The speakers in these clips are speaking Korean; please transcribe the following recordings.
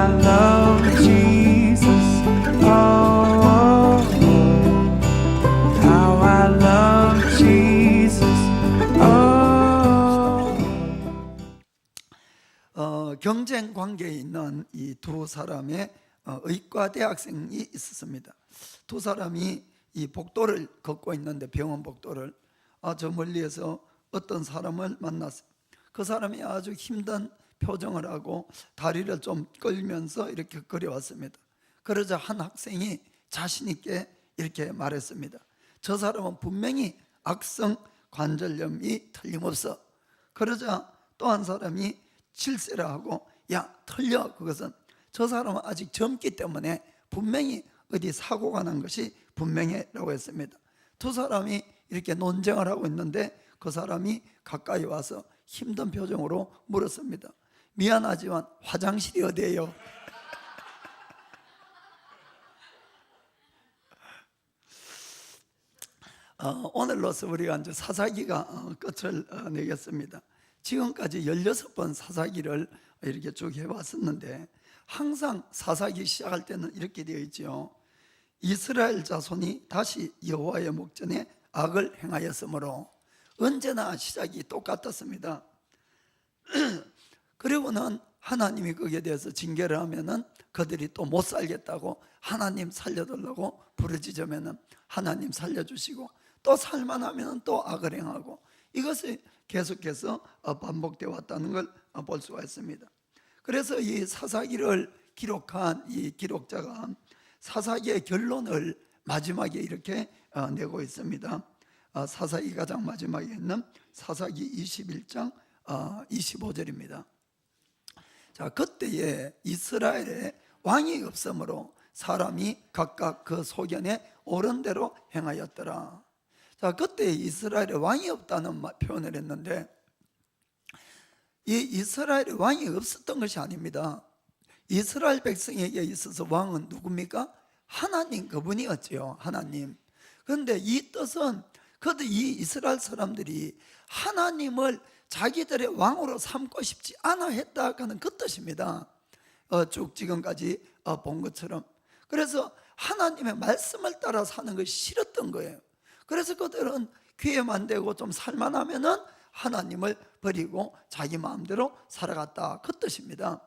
I love Jesus. Oh, how I love Jesus. 경쟁 관계에 있는 이 두 사람의 의과 대학생이 있었습니다. 두 사람이 이 복도를 걷고 있는데, 병원 복도를 저 멀리에서 어떤 사람을 만났어요. 그 사람이 아주 힘든 표정을 하고 다리를 좀 끌면서 이렇게 걸어왔습니다. 그러자 한 학생이 자신 있게 이렇게 말했습니다. 저 사람은 분명히 악성 관절염이 틀림없어. 그러자 또 한 사람이 질세를 하고, 야 틀려, 그것은 저 사람은 아직 젊기 때문에 분명히 어디 사고가 난 것이 분명해 라고 했습니다. 두 사람이 이렇게 논쟁을 하고 있는데 그 사람이 가까이 와서 힘든 표정으로 물었습니다. 미안하지만 화장실이 어디예요? 오늘로서 우리가 이제 사사기가 끝을 내겠습니다. 지금까지 16번 사사기를 이렇게 쭉 해왔었는데, 항상 사사기 시작할 때는 이렇게 되어 있죠. 이스라엘 자손이 다시 여호와의 목전에 악을 행하였으므로. 언제나 시작이 똑같았습니다. 그리고는 하나님이 거기에 대해서 징계를 하면은 그들이 또 못 살겠다고 하나님 살려달라고 부르짖으면은 하나님 살려주시고, 또 살만하면 또 악을 행하고, 이것이 계속해서 반복되어 왔다는 걸 볼 수가 있습니다. 그래서 이 사사기를 기록한 이 기록자가 사사기의 결론을 마지막에 이렇게 내고 있습니다. 사사기 가장 마지막에 있는 사사기 21장 25절입니다. 자, 그때에 이스라엘에 왕이 없으므로 사람이 각각 그 소견에 옳은 대로 행하였더라. 자, 그때 이스라엘에 왕이 없다는 표현을 했는데, 이 이스라엘에 왕이 없었던 것이 아닙니다. 이스라엘 백성에게 있어서 왕은 누굽니까? 하나님, 그분이었죠. 하나님. 그런데 이 뜻은 그들 이 이스라엘 사람들이 하나님을 자기들의 왕으로 삼고 싶지 않아 했다는 그 뜻입니다. 쭉 지금까지 본 것처럼. 그래서 하나님의 말씀을 따라 사는 것이 싫었던 거예요. 그래서 그들은 귀에만 대고 좀 살만하면은 하나님을 버리고 자기 마음대로 살아갔다, 그 뜻입니다.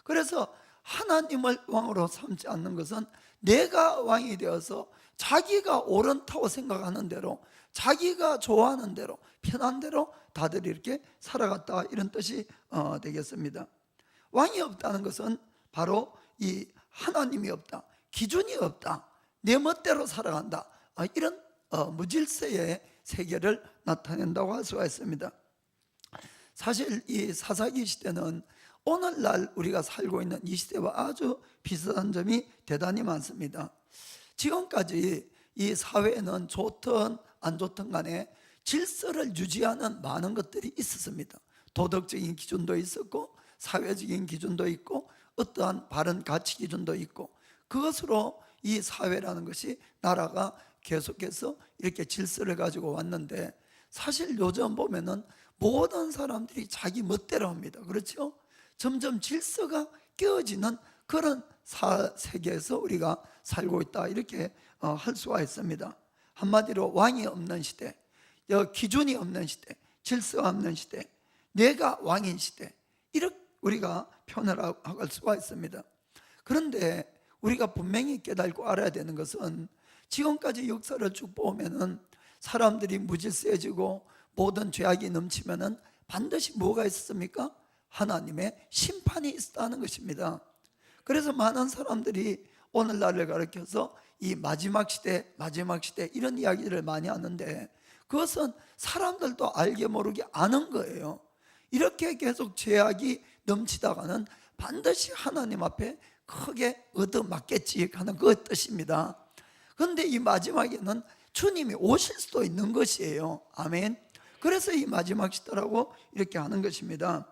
그래서 하나님을 왕으로 삼지 않는 것은 내가 왕이 되어서 자기가 옳다고 생각하는 대로, 자기가 좋아하는 대로, 편한 대로 다들 이렇게 살아갔다, 이런 뜻이 되겠습니다. 왕이 없다는 것은 바로 이 하나님이 없다, 기준이 없다, 내 멋대로 살아간다, 이런 무질서의 세계를 나타낸다고 할 수가 있습니다. 사실 이 사사기 시대는 오늘날 우리가 살고 있는 이 시대와 아주 비슷한 점이 대단히 많습니다. 지금까지 이 사회에는 좋든 안 좋든 간에 질서를 유지하는 많은 것들이 있었습니다. 도덕적인 기준도 있었고, 사회적인 기준도 있고, 어떠한 바른 가치 기준도 있고, 그것으로 이 사회라는 것이, 나라가 계속해서 이렇게 질서를 가지고 왔는데, 사실 요즘 보면은 모든 사람들이 자기 멋대로 합니다. 그렇죠? 점점 질서가 깨어지는 그런 세계에서 우리가 살고 있다, 이렇게 할 수가 있습니다. 한마디로 왕이 없는 시대, 기준이 없는 시대, 질서가 없는 시대, 내가 왕인 시대, 이렇게 우리가 표현을 할 수가 있습니다. 그런데 우리가 분명히 깨달고 알아야 되는 것은, 지금까지 역사를 쭉 보면은 사람들이 무질서해지고 모든 죄악이 넘치면은 반드시 뭐가 있었습니까? 하나님의 심판이 있었다는 것입니다. 그래서 많은 사람들이 오늘날을 가리켜서 이 마지막 시대, 마지막 시대, 이런 이야기를 많이 하는데, 그것은 사람들도 알게 모르게 아는 거예요. 이렇게 계속 죄악이 넘치다가는 반드시 하나님 앞에 크게 얻어맞겠지 하는 그 뜻입니다. 그런데 이 마지막에는 주님이 오실 수도 있는 것이에요. 아멘. 그래서 이 마지막 시대라고 이렇게 하는 것입니다.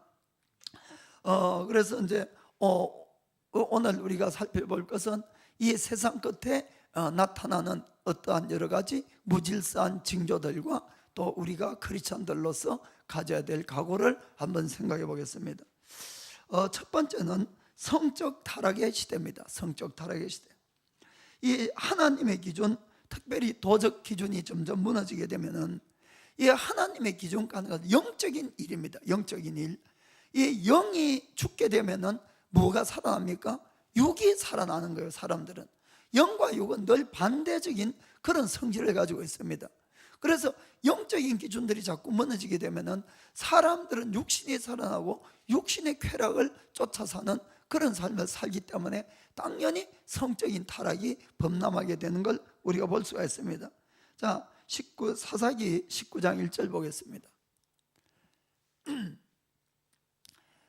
그래서 이제 오늘 우리가 살펴볼 것은 이 세상 끝에 나타나는 어떠한 여러 가지 무질서한 징조들과 또 우리가 크리스천들로서 가져야 될 각오를 한번 생각해 보겠습니다. 첫 번째는 성적 타락의 시대입니다. 성적 타락의 시대. 이 하나님의 기준, 특별히 도적 기준이 점점 무너지게 되면은 이 하나님의 기준과는 영적인 일입니다. 영적인 일. 이 영이 죽게 되면은 뭐가 살아납니까? 육이 살아나는 거예요. 사람들은 영과 육은 늘 반대적인 그런 성질을 가지고 있습니다. 그래서 영적인 기준들이 자꾸 무너지게 되면은 사람들은 육신이 살아나고 육신의 쾌락을 쫓아 사는 그런 삶을 살기 때문에 당연히 성적인 타락이 범람하게 되는 걸 우리가 볼 수가 있습니다. 자, 사사기 19장 1절 보겠습니다.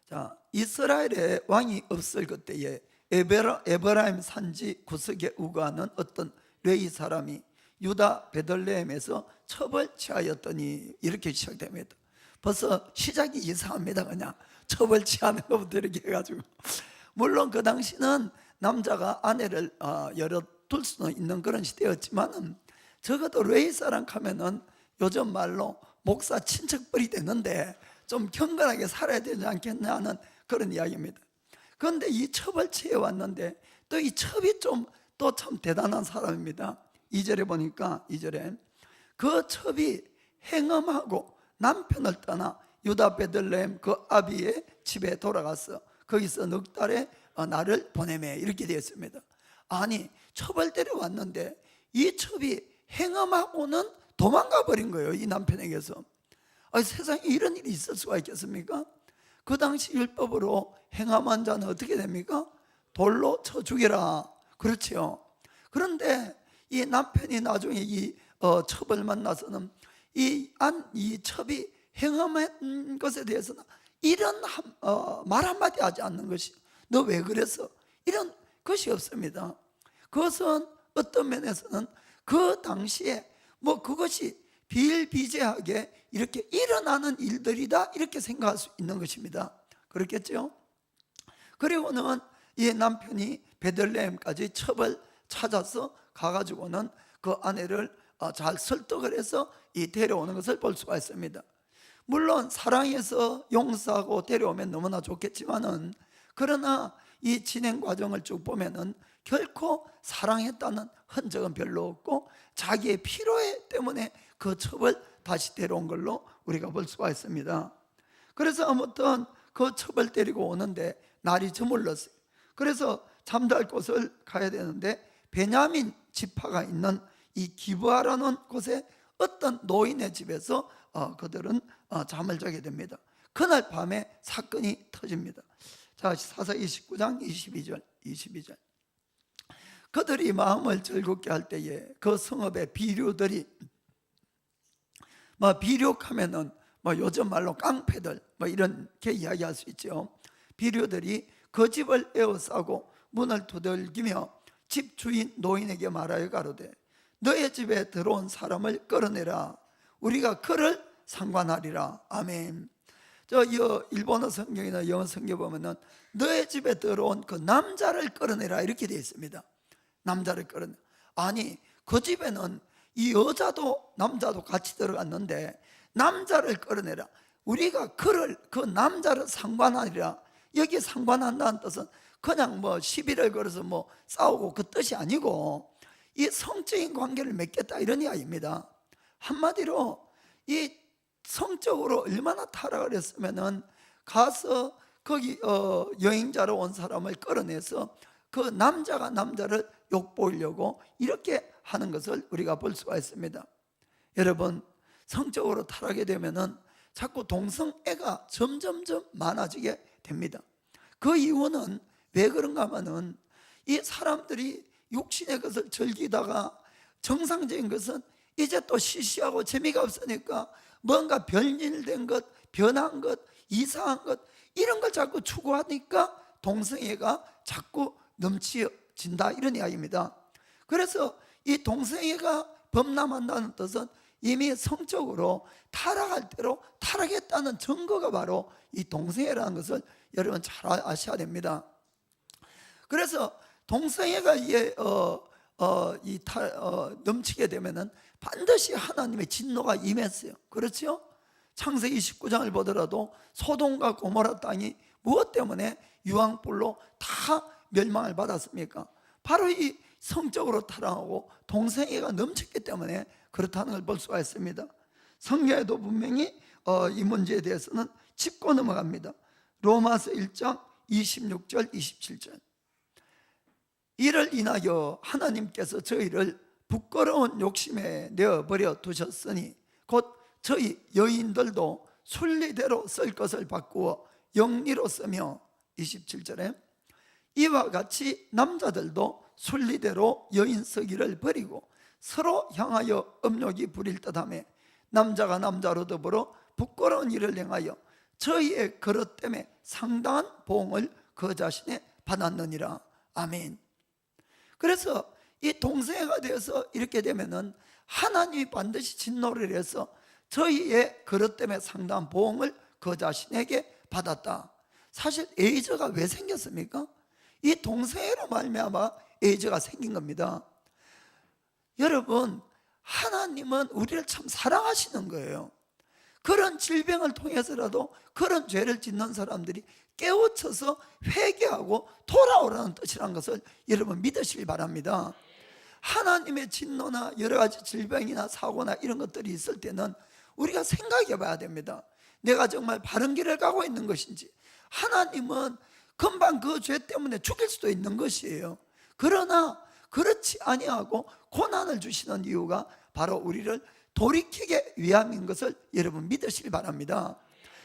자, 이스라엘에 왕이 없을 그때에 에브라임 산지 구석에 우거하는 어떤 레위 사람이 유다 베들레헴에서 첩을 취하였더니, 이렇게 시작됩니다. 벌써 시작이 이상합니다. 그냥 첩을 취하는 것부터 이렇게 해가지고, 물론 그 당시는 남자가 아내를 여러 둘 수는 있는 그런 시대였지만은 적어도 레위 사람 하면은 요즘 말로 목사 친척벌이 되는데 좀 경건하게 살아야 되지 않겠냐 하는 그런 이야기입니다. 그런데 이 첩을 취해 왔는데 또 이 첩이 좀 또 참 대단한 사람입니다. 2절에 보니까 2절에 그 첩이 행음하고 남편을 떠나 유다 베들레헴 그 아비의 집에 돌아가서 거기서 넉 달의 날을 보내매, 이렇게 되어 있습니다. 아니, 첩을 데려왔는데 이 첩이 행음하고는 도망가 버린 거예요. 이 남편에게서. 아니, 세상에 이런 일이 있을 수가 있겠습니까? 그 당시 율법으로 행함한 자는 어떻게 됩니까? 돌로 쳐 죽여라. 그렇지요. 그런데 이 남편이 나중에 이 첩을 만나서는 이 첩이 행함한 것에 대해서는 이런 말 한마디 하지 않는 것이, 너 왜 그랬어? 이런 것이 없습니다. 그것은 어떤 면에서는 그 당시에 뭐 그것이 비일비재하게 이렇게 일어나는 일들이다, 이렇게 생각할 수 있는 것입니다. 그렇겠죠? 그리고는 이 남편이 베들레헴까지 첩을 찾아서 가가지고는 그 아내를 잘 설득을 해서 이 데려오는 것을 볼 수가 있습니다. 물론 사랑해서 용서하고 데려오면 너무나 좋겠지만은, 그러나 이 진행 과정을 쭉 보면은 결코 사랑했다는 흔적은 별로 없고 자기의 피로에 때문에 그 첩을 다시 데려온 걸로 우리가 볼 수가 있습니다. 그래서 아무튼 그 첩을 데리고 오는데 날이 저물렀어요. 그래서 잠잘 곳을 가야 되는데 베냐민 지파가 있는 이 기브아라는 곳에 어떤 노인의 집에서 그들은 잠을 자게 됩니다. 그날 밤에 사건이 터집니다. 자, 사사기 29장 22절. 그들이 마음을 즐겁게 할 때에 그 성읍의 비류들이, 비류하면은 요즘 말로 깡패들 이렇게 이야기할 수 있죠. 비류들이 그 집을 에워싸고 문을 두들기며 집 주인 노인에게 말하여 가로되, 너의 집에 들어온 사람을 끌어내라. 우리가 그를 상관하리라. 아멘. 일본어 성경이나 영어 성경 보면은 너의 집에 들어온 그 남자를 끌어내라, 이렇게 되어 있습니다. 남자를 끌어내. 아니, 그 집에는 이 여자도 남자도 같이 들어갔는데 남자를 끌어내라. 우리가 그 남자를 상관하리라. 여기 상관한다는 뜻은 그냥 시비를 걸어서 싸우고 그 뜻이 아니고 이 성적인 관계를 맺겠다, 이런 이야기입니다. 한마디로 이 성적으로 얼마나 타락을 했으면은 가서 거기 여행자로 온 사람을 끌어내서 그 남자가 남자를 욕보이려고 이렇게 하는 것을 우리가 볼 수가 있습니다. 여러분, 성적으로 타락하게 되면은 자꾸 동성애가 점점점 많아지게 됩니다. 그 이유는 왜 그런가 하면은 이 사람들이 육신의 것을 즐기다가 정상적인 것은 이제 또 시시하고 재미가 없으니까 뭔가 별일된 것, 변한 것, 이상한 것, 이런 걸 자꾸 추구하니까 동성애가 자꾸 넘쳐진다, 이런 이야기입니다. 그래서 이 동성애가 범람한다는 뜻은 이미 성적으로 타락할 대로 타락했다는 증거가 바로 이 동성애라는 것을 여러분 잘 아셔야 됩니다. 그래서 동성애가 넘치게 되면은 반드시 하나님의 진노가 임했어요. 그렇죠? 창세기 19장을 보더라도 소돔과 고모라 땅이 무엇 때문에 유황불로 다 멸망을 받았습니까? 바로 이 성적으로 타락하고 동성애가 넘쳤기 때문에 그렇다는 걸 볼 수가 있습니다. 성경에도 분명히 이 문제에 대해서는 짚고 넘어갑니다. 로마서 1장 26절 27절. 이를 인하여 하나님께서 저희를 부끄러운 욕심에 내어버려 두셨으니 곧 저희 여인들도 순리대로 쓸 것을 바꾸어 영리로 쓰며 27절에 이와 같이 남자들도 순리대로 여인 쓰기를 버리고 서로 향하여 음욕이 부릴 듯하며 남자가 남자로 더불어 부끄러운 일을 행하여 저희의 그릇 때문에 상당한 보응을 그 자신에 받았느니라. 아멘. 그래서 이 동성애가 되어서 이렇게 되면은 하나님이 반드시 진노를 해서 저희의 그릇 때문에 상당한 보응을 그 자신에게 받았다. 사실 에이즈가 왜 생겼습니까? 이 동성애로 말미암아 에이즈가 생긴 겁니다. 여러분, 하나님은 우리를 참 사랑하시는 거예요. 그런 질병을 통해서라도 그런 죄를 짓는 사람들이 깨우쳐서 회개하고 돌아오라는 뜻이라는 것을 여러분 믿으시기 바랍니다. 하나님의 진노나 여러 가지 질병이나 사고나 이런 것들이 있을 때는 우리가 생각해 봐야 됩니다. 내가 정말 바른 길을 가고 있는 것인지. 하나님은 금방 그 죄 때문에 죽일 수도 있는 것이에요. 그러나 그렇지 아니하고 고난을 주시는 이유가 바로 우리를 돌이키게 위함인 것을 여러분 믿으시기 바랍니다.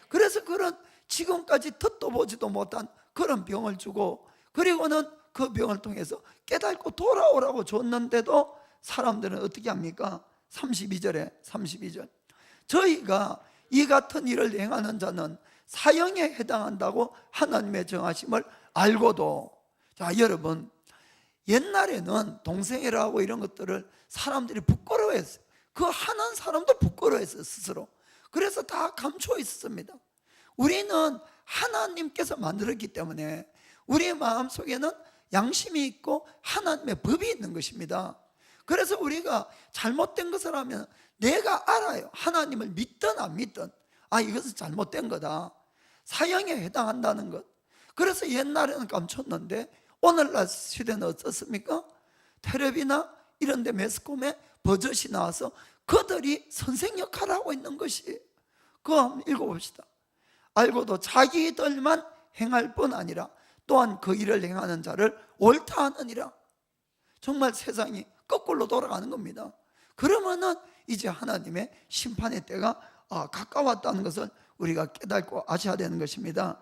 그래서 그런 지금까지 듣도 보지도 못한 그런 병을 주고, 그리고는 그 병을 통해서 깨닫고 돌아오라고 줬는데도 사람들은 어떻게 합니까? 32절 저희가 이 같은 일을 행하는 자는 사형에 해당한다고 하나님의 정하심을 알고도. 자, 여러분, 옛날에는 동성애라고 이런 것들을 사람들이 부끄러워했어요. 그 하는 사람도 부끄러워했어요, 스스로. 그래서 다 감추어 있었습니다. 우리는 하나님께서 만들었기 때문에 우리의 마음속에는 양심이 있고 하나님의 법이 있는 것입니다. 그래서 우리가 잘못된 것을 하면 내가 알아요. 하나님을 믿든 안 믿든 이것은 잘못된 거다, 사형에 해당한다는 것. 그래서 옛날에는 감췄는데 오늘날 시대는 어떻습니까? 텔레비나 이런 데 매스컴에 버젓이 나와서 그들이 선생 역할을 하고 있는 것이. 그거 한번 읽어봅시다. 알고도 자기들만 행할 뿐 아니라 또한 그 일을 행하는 자를 옳다 하느니라. 정말 세상이 거꾸로 돌아가는 겁니다. 그러면은 이제 하나님의 심판의 때가 가까웠다는 것을 우리가 깨닫고 아셔야 되는 것입니다.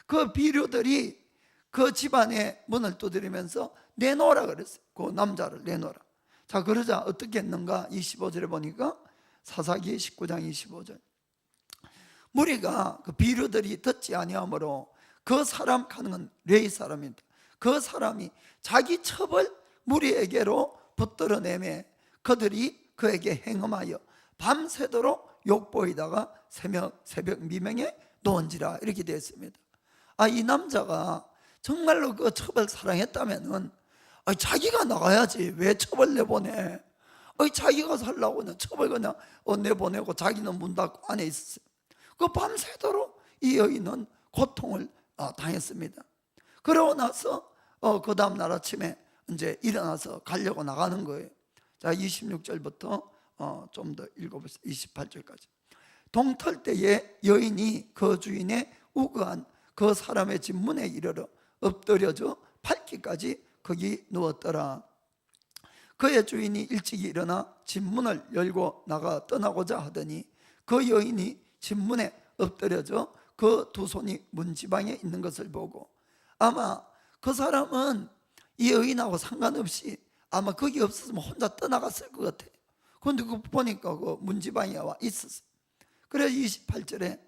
그 비류들이 그 집안의 문을 두드리면서 내놓으라 그랬어요. 그 남자를 내놓으라. 자, 그러자 어떻게 했는가? 25절에 보니까 사사기 19장 25절. 무리가 그 비류들이 듣지 아니하므로 그 사람 가는 건 레위 사람입니다. 그 사람이 자기 첩을 무리에게로 붙들어내매 그들이 그에게 행음하여 밤새도록 욕보이다가 새벽 미명에 놓은지라. 이렇게 되어 있습니다. 이 남자가 정말로 그 첩을 사랑했다면은 자기가 나가야지 왜 첩을 내보내? 자기가 살라고는 첩을 그냥 내보내고 자기는 문 닫고 안에 있었어요. 그 밤새도록 이 여인은 고통을 당했습니다. 그러고 나서 그 다음 날 아침에 이제 일어나서 가려고 나가는 거예요. 자, 26절부터 좀 더 읽어보세요. 28절까지. 동틀 때에 여인이 그 주인의 우거한 그 사람의 집 문에 이르러 엎드려져 밟기까지 거기 누웠더라. 그의 주인이 일찍이 일어나 집 문을 열고 나가 떠나고자 하더니 그 여인이 집 문에 엎드려져 그 두 손이 문지방에 있는 것을 보고, 아마 그 사람은 이 여인하고 상관없이 아마 거기 없었으면 혼자 떠나갔을 것 같아요. 그런데 그거 보니까 그 문지방에 와 있었어요. 그래서 28절에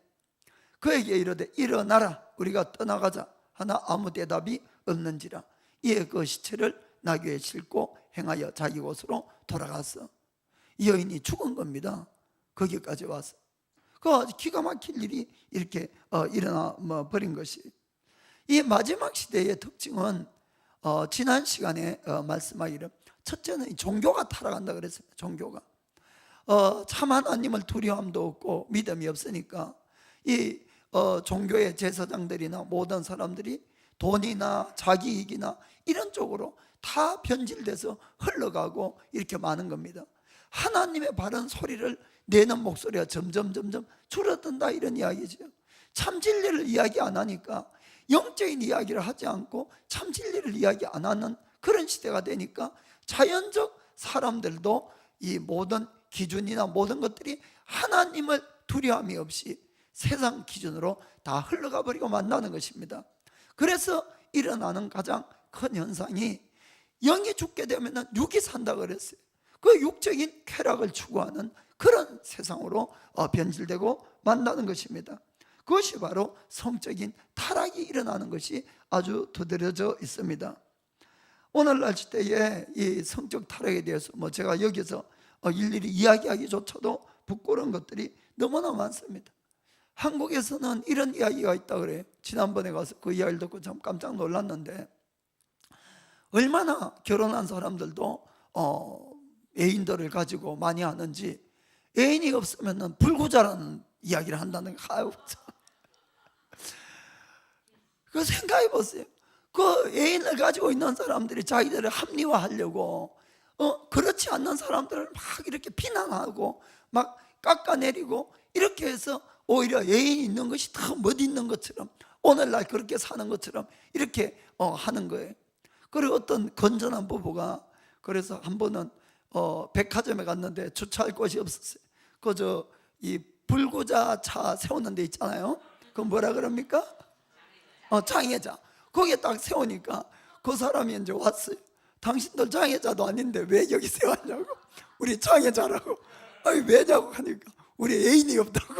그에게 이르되 일어나라 우리가 떠나가자 하나 아무 대답이 없는지라. 이에 그 시체를 나귀에 싣고 행하여 자기 곳으로 돌아갔어. 이 여인이 죽은 겁니다. 거기까지 와서. 그 아주 기가 막힐 일이 이렇게 일어나 버린 것이. 이 마지막 시대의 특징은 지난 시간에 말씀하기를 첫째는 종교가 타락한다 그랬습니다. 종교가 참 하나님을 두려움도 없고 믿음이 없으니까 이 종교의 제사장들이나 모든 사람들이 돈이나 자기 이익이나 이런 쪽으로 다 변질돼서 흘러가고 이렇게 많은 겁니다. 하나님의 바른 소리를 내는 목소리가 점점 줄어든다, 이런 이야기죠. 참 진리를 이야기 안 하니까, 영적인 이야기를 하지 않고 참 진리를 이야기 안 하는 그런 시대가 되니까 자연적 사람들도 이 모든 기준이나 모든 것들이 하나님을 두려움이 없이 세상 기준으로 다 흘러가 버리고 만나는 것입니다. 그래서 일어나는 가장 큰 현상이, 영이 죽게 되면 육이 산다 그랬어요. 그 육적인 쾌락을 추구하는 그런 세상으로 변질되고 만나는 것입니다. 그것이 바로 성적인 타락이 일어나는 것이 아주 두드러져 있습니다. 오늘날 시대에 이 성적 타락에 대해서 제가 여기서 일일이 이야기하기조차도 부끄러운 것들이 너무나 많습니다. 한국에서는 이런 이야기가 있다 그래요. 지난번에 가서 그 이야기를 듣고 참 깜짝 놀랐는데, 얼마나 결혼한 사람들도 애인들을 가지고 많이 하는지, 애인이 없으면 불구자라는 이야기를 한다는 거. 아유, 그 생각해 보세요. 그 애인을 가지고 있는 사람들이 자기들을 합리화하려고 그렇지 않는 사람들을 막 이렇게 비난하고 막 깎아내리고 이렇게 해서 오히려 애인이 있는 것이 더 멋있는 것처럼, 오늘날 그렇게 사는 것처럼 이렇게 하는 거예요. 그리고 어떤 건전한 부부가, 그래서 한 번은 백화점에 갔는데 주차할 곳이 없었어요. 그저 이 불구자 차 세우는 데 있잖아요. 그 뭐라 그럽니까? 장애자. 거기에 딱 세우니까 그 사람이 이제 왔어요. 당신들 장애자도 아닌데 왜 여기 세웠냐고. 우리 장애자라고. 아니 왜냐고 하니까 우리 애인이 없다고.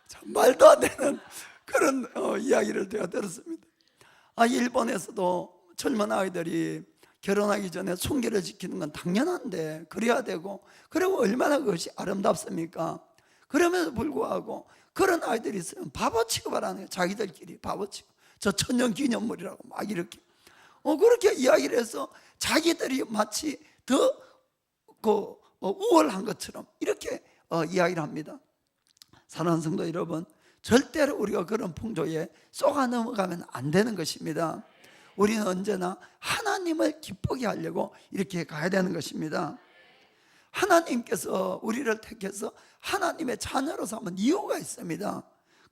참 말도 안 되는 그런 이야기를 제가 들었습니다. 일본에서도 젊은 아이들이 결혼하기 전에 순결을 지키는 건 당연한데 그래야 되고, 그리고 얼마나 그것이 아름답습니까? 그럼에도 불구하고 그런 아이들이 있으면 바보 취급을 하는 거예요. 자기들끼리 바보 취급. 저 천년기념물이라고 막 이렇게 그렇게 이야기를 해서 자기들이 마치 더 우월한 것처럼 이렇게 이야기를 합니다. 사랑하는 성도 여러분, 절대로 우리가 그런 풍조에 쏘가 넘어가면 안 되는 것입니다. 우리는 언제나 하나님을 기쁘게 하려고 이렇게 가야 되는 것입니다. 하나님께서 우리를 택해서 하나님의 자녀로 삼은 이유가 있습니다.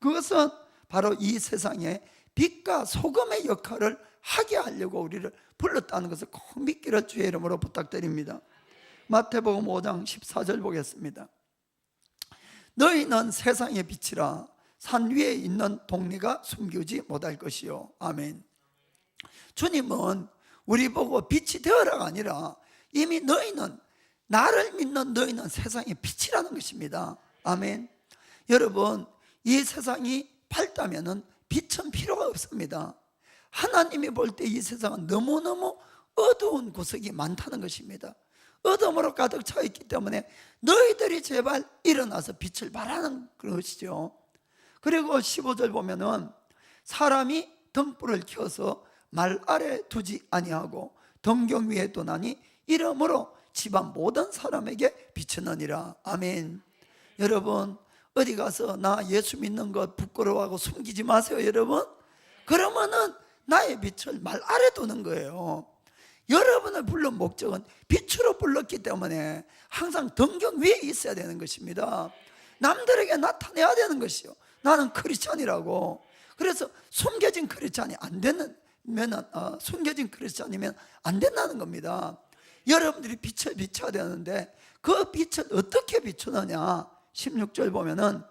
그것은 바로 이 세상에 빛과 소금의 역할을 하게 하려고 우리를 불렀다는 것을 꼭 믿기를 주의 이름으로 부탁드립니다. 마태복음 5장 14절 보겠습니다. 너희는 세상의 빛이라. 산 위에 있는 동리가 숨기지 못할 것이요. 아멘. 주님은 우리 보고 빛이 되어라가 아니라 이미 너희는, 나를 믿는 너희는 세상의 빛이라는 것입니다. 아멘. 여러분, 이 세상이 밝다면 빛은 필요가 없습니다. 하나님이 볼 때 이 세상은 너무너무 어두운 구석이 많다는 것입니다. 어둠으로 가득 차 있기 때문에 너희들이 제발 일어나서 빛을 발하는 것이죠. 그리고 15절 보면은 사람이 등불을 켜서 말 아래 두지 아니하고 등경 위에 두나니 이러므로 집안 모든 사람에게 비추느니라. 아멘. 여러분, 어디 가서 나 예수 믿는 것 부끄러워하고 숨기지 마세요, 여러분. 그러면은 나의 빛을 말 아래 두는 거예요. 여러분을 불른 목적은 빛으로 불렀기 때문에 항상 등경 위에 있어야 되는 것입니다. 남들에게 나타내야 되는 것이요. 나는 크리스찬이라고. 그래서 숨겨진 크리스찬이 안 되는 숨겨진 크리스찬이면 안 된다는 겁니다. 여러분들이 빛을 비춰야 되는데 그 빛을 어떻게 비추느냐. 16절 보면은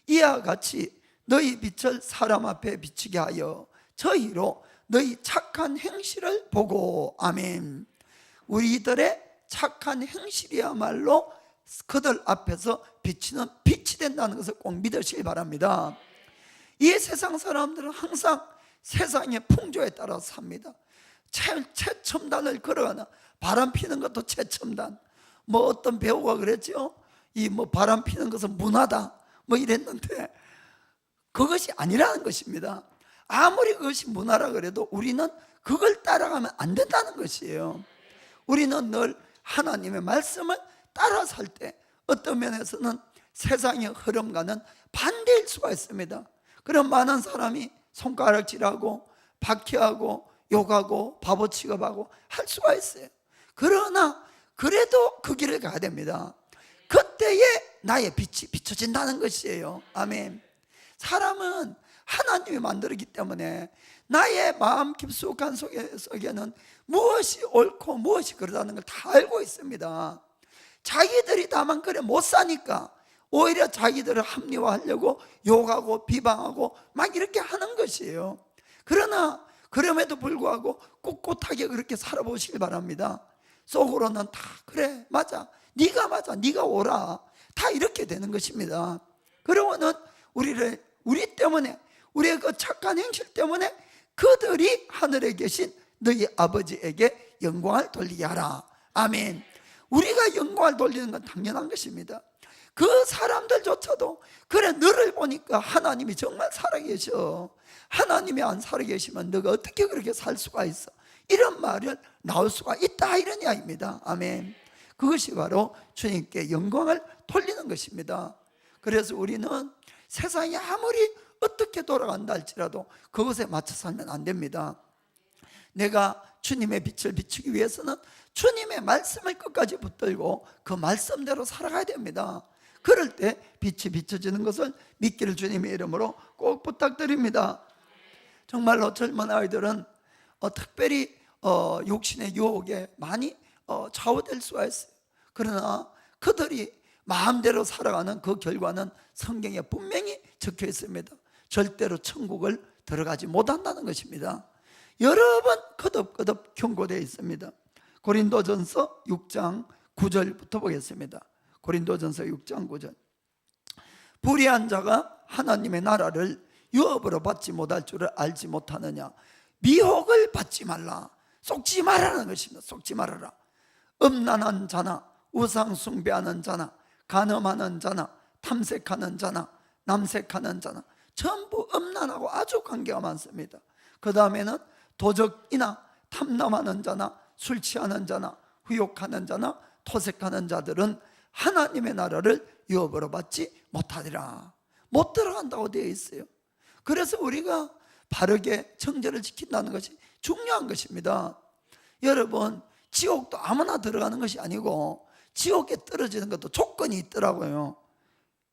이와 같이 너희 빛을 사람 앞에 비치게 하여 저희로 너희 착한 행실을 보고. 아멘. 우리들의 착한 행실이야말로 그들 앞에서 비치는 빛이 된다는 것을 꼭 믿으시기 바랍니다. 이 세상 사람들은 항상 세상의 풍조에 따라서 삽니다. 최첨단을 걸어가나 바람 피는 것도 최첨단. 어떤 배우가 그랬죠. 바람 피는 것은 문화다 이랬는데 그것이 아니라는 것입니다. 아무리 그것이 문화라 그래도 우리는 그걸 따라가면 안 된다는 것이에요. 우리는 늘 하나님의 말씀을 따라 살 때 어떤 면에서는 세상의 흐름과는 반대일 수가 있습니다. 그런 많은 사람이 손가락질하고 박해하고 욕하고 바보 취급하고 할 수가 있어요. 그러나 그래도 그 길을 가야 됩니다. 그때에 나의 빛이 비춰진다는 것이에요. 아멘. 사람은 하나님이 만들었기 때문에 나의 마음 깊숙한 속에는 무엇이 옳고 무엇이 그러다는 걸 다 알고 있습니다. 자기들이 다만 그래 못 사니까 오히려 자기들을 합리화하려고 욕하고 비방하고 막 이렇게 하는 것이에요. 그러나 그럼에도 불구하고 꿋꿋하게 그렇게 살아보시길 바랍니다. 속으로는 다 그래 맞아, 네가 맞아, 네가 옳아, 다 이렇게 되는 것입니다. 그러고는 우리 때문에, 우리의 그 착한 행실 때문에 그들이 하늘에 계신 너희 아버지에게 영광을 돌리게 하라. 아멘. 우리가 영광을 돌리는 건 당연한 것입니다. 그 사람들조차도 그래 너를 보니까 하나님이 정말 살아계셔, 하나님이 안 살아계시면 너가 어떻게 그렇게 살 수가 있어, 이런 말을 나올 수가 있다, 이런 이야기입니다. 아멘. 그것이 바로 주님께 영광을 돌리는 것입니다. 그래서 우리는 세상이 아무리 어떻게 돌아간다 할지라도 그것에 맞춰 살면 안 됩니다. 내가 주님의 빛을 비추기 위해서는 주님의 말씀을 끝까지 붙들고 그 말씀대로 살아가야 됩니다. 그럴 때 빛이 비춰지는 것을 믿기를 주님의 이름으로 꼭 부탁드립니다. 정말로 젊은 아이들은 특별히 욕심의 유혹에 많이 좌우될 수가 있어요. 그러나 그들이 마음대로 살아가는 그 결과는 성경에 분명히 적혀 있습니다. 절대로 천국을 들어가지 못한다는 것입니다. 여러 번 거듭거듭 경고되어 있습니다. 고린도전서 6장 9절부터 보겠습니다. 고린도전서 6장 9절. 불의한 자가 하나님의 나라를 유업으로 받지 못할 줄을 알지 못하느냐. 미혹을 받지 말라. 속지 말라는 것입니다. 속지 말아라. 음란한 자나 우상 숭배하는 자나 간음하는 자나 탐색하는 자나 남색하는 자나 전부 음란하고 아주 관계가 많습니다. 그 다음에는 도적이나 탐남하는 자나 술 취하는 자나 후욕하는 자나 토색하는 자들은 하나님의 나라를 유업으로 받지 못하리라. 못 들어간다고 되어 있어요. 그래서 우리가 바르게 정죄를 지킨다는 것이 중요한 것입니다. 여러분, 지옥도 아무나 들어가는 것이 아니고 지옥에 떨어지는 것도 조건이 있더라고요.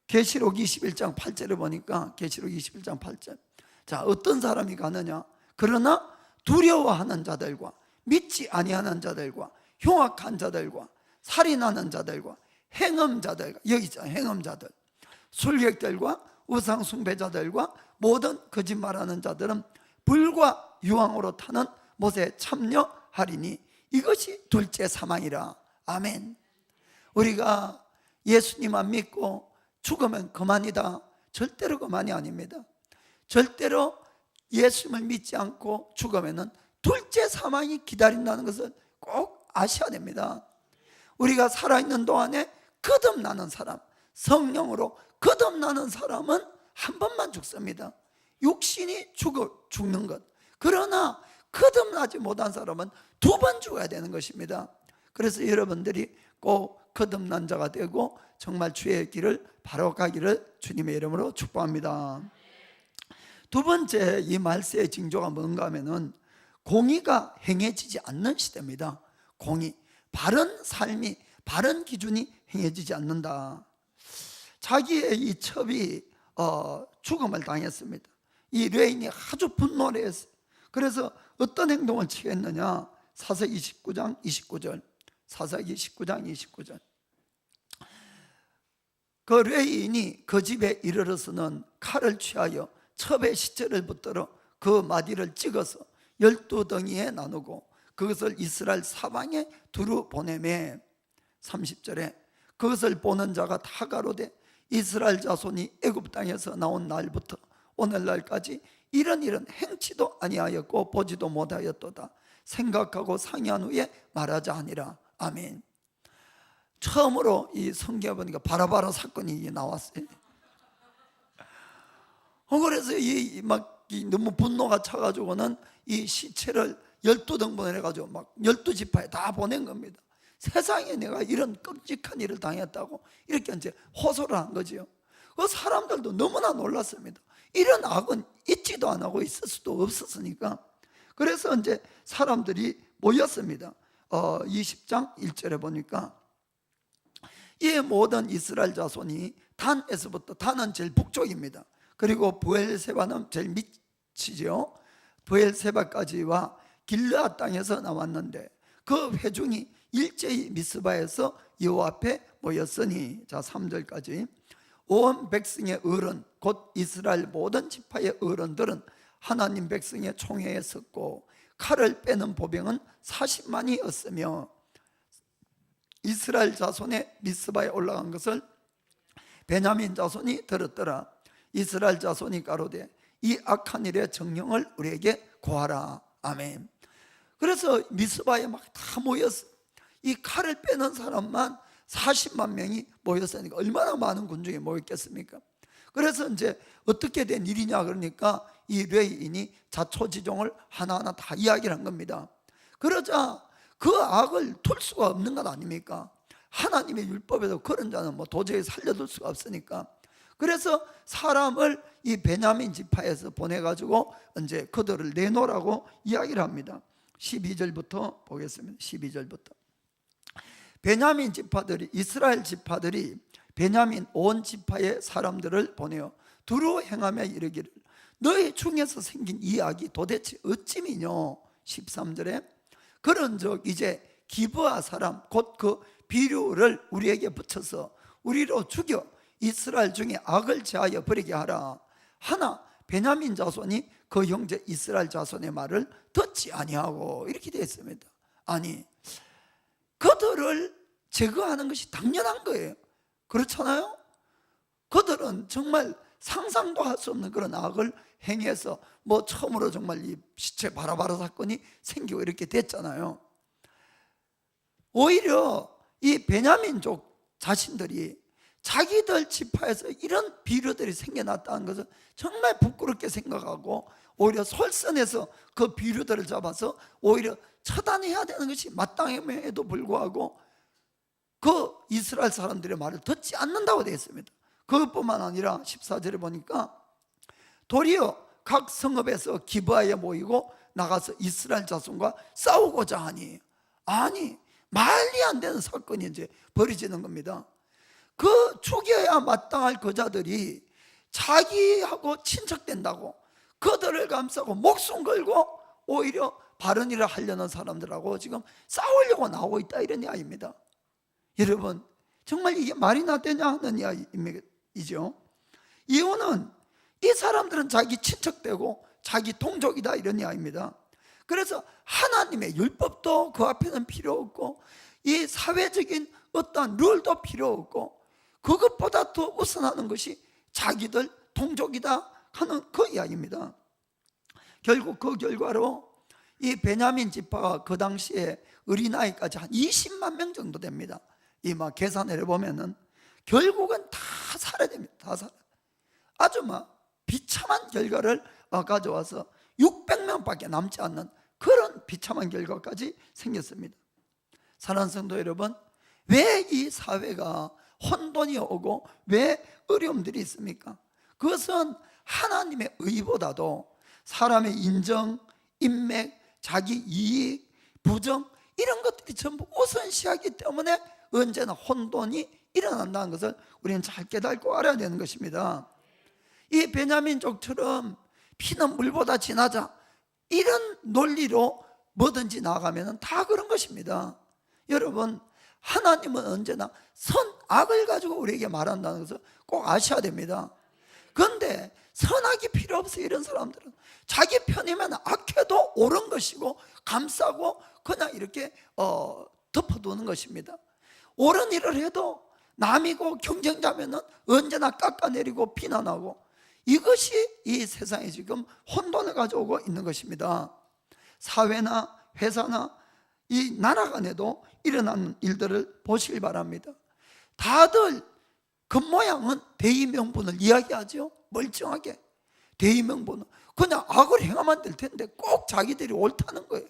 계시록 21장 8절을 보니까 계시록 21장 8절. 자, 어떤 사람이 가느냐? 그러나 두려워하는 자들과 믿지 아니하는 자들과 흉악한 자들과 살인하는 자들과 행음자들, 여기 있잖아요. 행음자들, 술객들과 우상숭배자들과 모든 거짓말하는 자들은 불과 유황으로 타는 못에 참여하리니 이것이 둘째 사망이라. 아멘. 우리가 예수님만 믿고 죽으면 그만이다. 절대로 그만이 아닙니다. 절대로 예수님을 믿지 않고 죽으면 둘째 사망이 기다린다는 것을 꼭 아셔야 됩니다. 우리가 살아있는 동안에 거듭나는 사람, 성령으로 거듭나는 사람은 한 번만 죽습니다. 육신이 죽는 것. 그러나 거듭나지 못한 사람은 두 번 죽어야 되는 것입니다. 그래서 여러분들이 꼭 거듭난 자가 되고 정말 주의 길을 바로 가기를 주님의 이름으로 축복합니다. 두 번째 이 말세의 징조가 뭔가 하면은 공의가 행해지지 않는 시대입니다. 공의, 바른 삶이, 바른 기준이 행해지지 않는다. 자기의 이 첩이 죽음을 당했습니다. 이 레인이 아주 분노를 했어요. 그래서 어떤 행동을 취했느냐? 사사기 19장 29절. 사사기 19장 29절. 그 레인이 그 집에 이르러서는 칼을 취하여 첩의 시체를 붙들어 그 마디를 찍어서 12덩이에 나누고 그것을 이스라엘 사방에 두루 보내매. 30절에 그것을 보는 자가 다 가로되 이스라엘 자손이 애굽 땅에서 나온 날부터 오늘날까지 이런 일은 행치도 아니하였고 보지도 못하였도다. 생각하고 상의한 후에 말하자 하니라. 아멘. 처음으로 이 성경에 보니까 바라바라 사건이 나왔어요. 그래서 너무 분노가 차가지고는 이 시체를 12등분을 해가지고 막 12지파에 다 보낸 겁니다. 세상에 내가 이런 끔찍한 일을 당했다고 이렇게 이제 호소를 한 거지요. 그 사람들도 너무나 놀랐습니다. 이런 악은 있지도 안 하고 있을 수도 없었으니까. 그래서 이제 사람들이 모였습니다. 20장 1절에 보니까 이 모든 이스라엘 자손이 단에서부터, 단은 제일 북쪽입니다. 그리고 브엘세바는 제일 밑이죠. 브엘세바까지와 길르앗 땅에서 나왔는데 그 회중이 일제히 미스바에서 여호와 앞에 모였으니, 자 3절까지, 온 백성의 어른 곧 이스라엘 모든 지파의 어른들은 하나님 백성의 총회에 섰고 칼을 빼는 보병은 40만이었으며 이스라엘 자손의 미스바에 올라간 것을 베냐민 자손이 들었더라. 이스라엘 자손이 가로되 이 악한 일의 정령을 우리에게 고하라. 아멘. 그래서 미스바에 막 다 모였어. 이 칼을 빼는 사람만 40만 명이 모였으니까 얼마나 많은 군중이 모였겠습니까? 그래서 이제 어떻게 된 일이냐 그러니까 이 레위인이 자초지종을 하나하나 다 이야기를 한 겁니다. 그러자 그 악을 둘 수가 없는 것 아닙니까? 하나님의 율법에도 그런 자는 뭐 도저히 살려둘 수가 없으니까. 그래서 사람을 이 베냐민 지파에서 보내가지고 이제 그들을 내놓으라고 이야기를 합니다. 12절부터 보겠습니다. 12절부터. 베냐민 지파들이, 이스라엘 지파들이 베냐민 온 지파의 사람들을 보내어 두루 행하며 이르기를 너희 중에서 생긴 이 악이 도대체 어찌미뇨. 13절에 그런즉 이제 기브아 사람 곧 그 비류를 우리에게 붙여서 우리로 죽여 이스라엘 중에 악을 제하여 버리게 하라. 하나 베냐민 자손이 그 형제 이스라엘 자손의 말을 듣지 아니하고, 이렇게 되어 있습니다. 아니, 그들을 제거하는 것이 당연한 거예요. 그렇잖아요? 그들은 정말 상상도 할 수 없는 그런 악을 행해서 뭐 처음으로 정말 이 시체 바라바라 사건이 생기고 이렇게 됐잖아요. 오히려 이 베냐민족 자신들이 자기들 지파에서 이런 비류들이 생겨났다는 것을 정말 부끄럽게 생각하고 오히려 솔선해서 그 비류들을 잡아서 오히려 처단해야 되는 것이 마땅함에도 불구하고 그 이스라엘 사람들의 말을 듣지 않는다고 되어 있습니다. 그것뿐만 아니라 14절에 보니까 도리어 각 성읍에서 기브아에 모이고 나가서 이스라엘 자손과 싸우고자 하니, 아니 말이 안 되는 사건이 이제 벌어지는 겁니다. 그 죽여야 마땅할 그 자들이 자기하고 친척된다고 그들을 감싸고 목숨 걸고 오히려 바른 일을 하려는 사람들하고 지금 싸우려고 나오고 있다, 이런 이야기입니다. 여러분, 정말 이게 말이나 되냐 하는 이야기이죠. 이유는 이 사람들은 자기 친척되고 자기 동족이다, 이런 이야기입니다. 그래서 하나님의 율법도 그 앞에는 필요 없고 이 사회적인 어떠한 룰도 필요 없고 그것보다 더 우선하는 것이 자기들 동족이다 하는 그 이야기입니다. 결국 그 결과로 이 베냐민 지파가 그 당시에 어린아이까지 한 20만 명 정도 됩니다. 이 막 계산을 해보면은 결국은 다 살아야 됩니다. 다 살아. 아주 막 비참한 결과를 가져와서 600명밖에 남지 않는 그런 비참한 결과까지 생겼습니다. 사랑하는 성도 여러분, 왜 이 사회가 혼돈이 오고 왜 어려움들이 있습니까? 그것은 하나님의 의보다도 사람의 인정, 인맥, 자기 이익, 부정 이런 것들이 전부 우선시하기 때문에 언제나 혼돈이 일어난다는 것을 우리는 잘 깨닫고 알아야 되는 것입니다. 이 베냐민족처럼 피는 물보다 진하자 이런 논리로 뭐든지 나아가면 다 그런 것입니다. 여러분, 하나님은 언제나 선악을 가지고 우리에게 말한다는 것을 꼭 아셔야 됩니다. 그런데 선악이 필요 없어요. 이런 사람들은 자기 편이면 악해도 옳은 것이고 감싸고 그냥 이렇게 덮어두는 것입니다. 옳은 일을 해도 남이고 경쟁자면은 언제나 깎아내리고 비난하고, 이것이 이 세상에 지금 혼돈을 가져오고 있는 것입니다. 사회나 회사나 이 나라 간에도 일어나는 일들을 보시기 바랍니다. 다들 겉모양은 대의명분을 이야기하죠. 멀쩡하게 대의명분은 그냥 악을 행하면 될 텐데 꼭 자기들이 옳다는 거예요.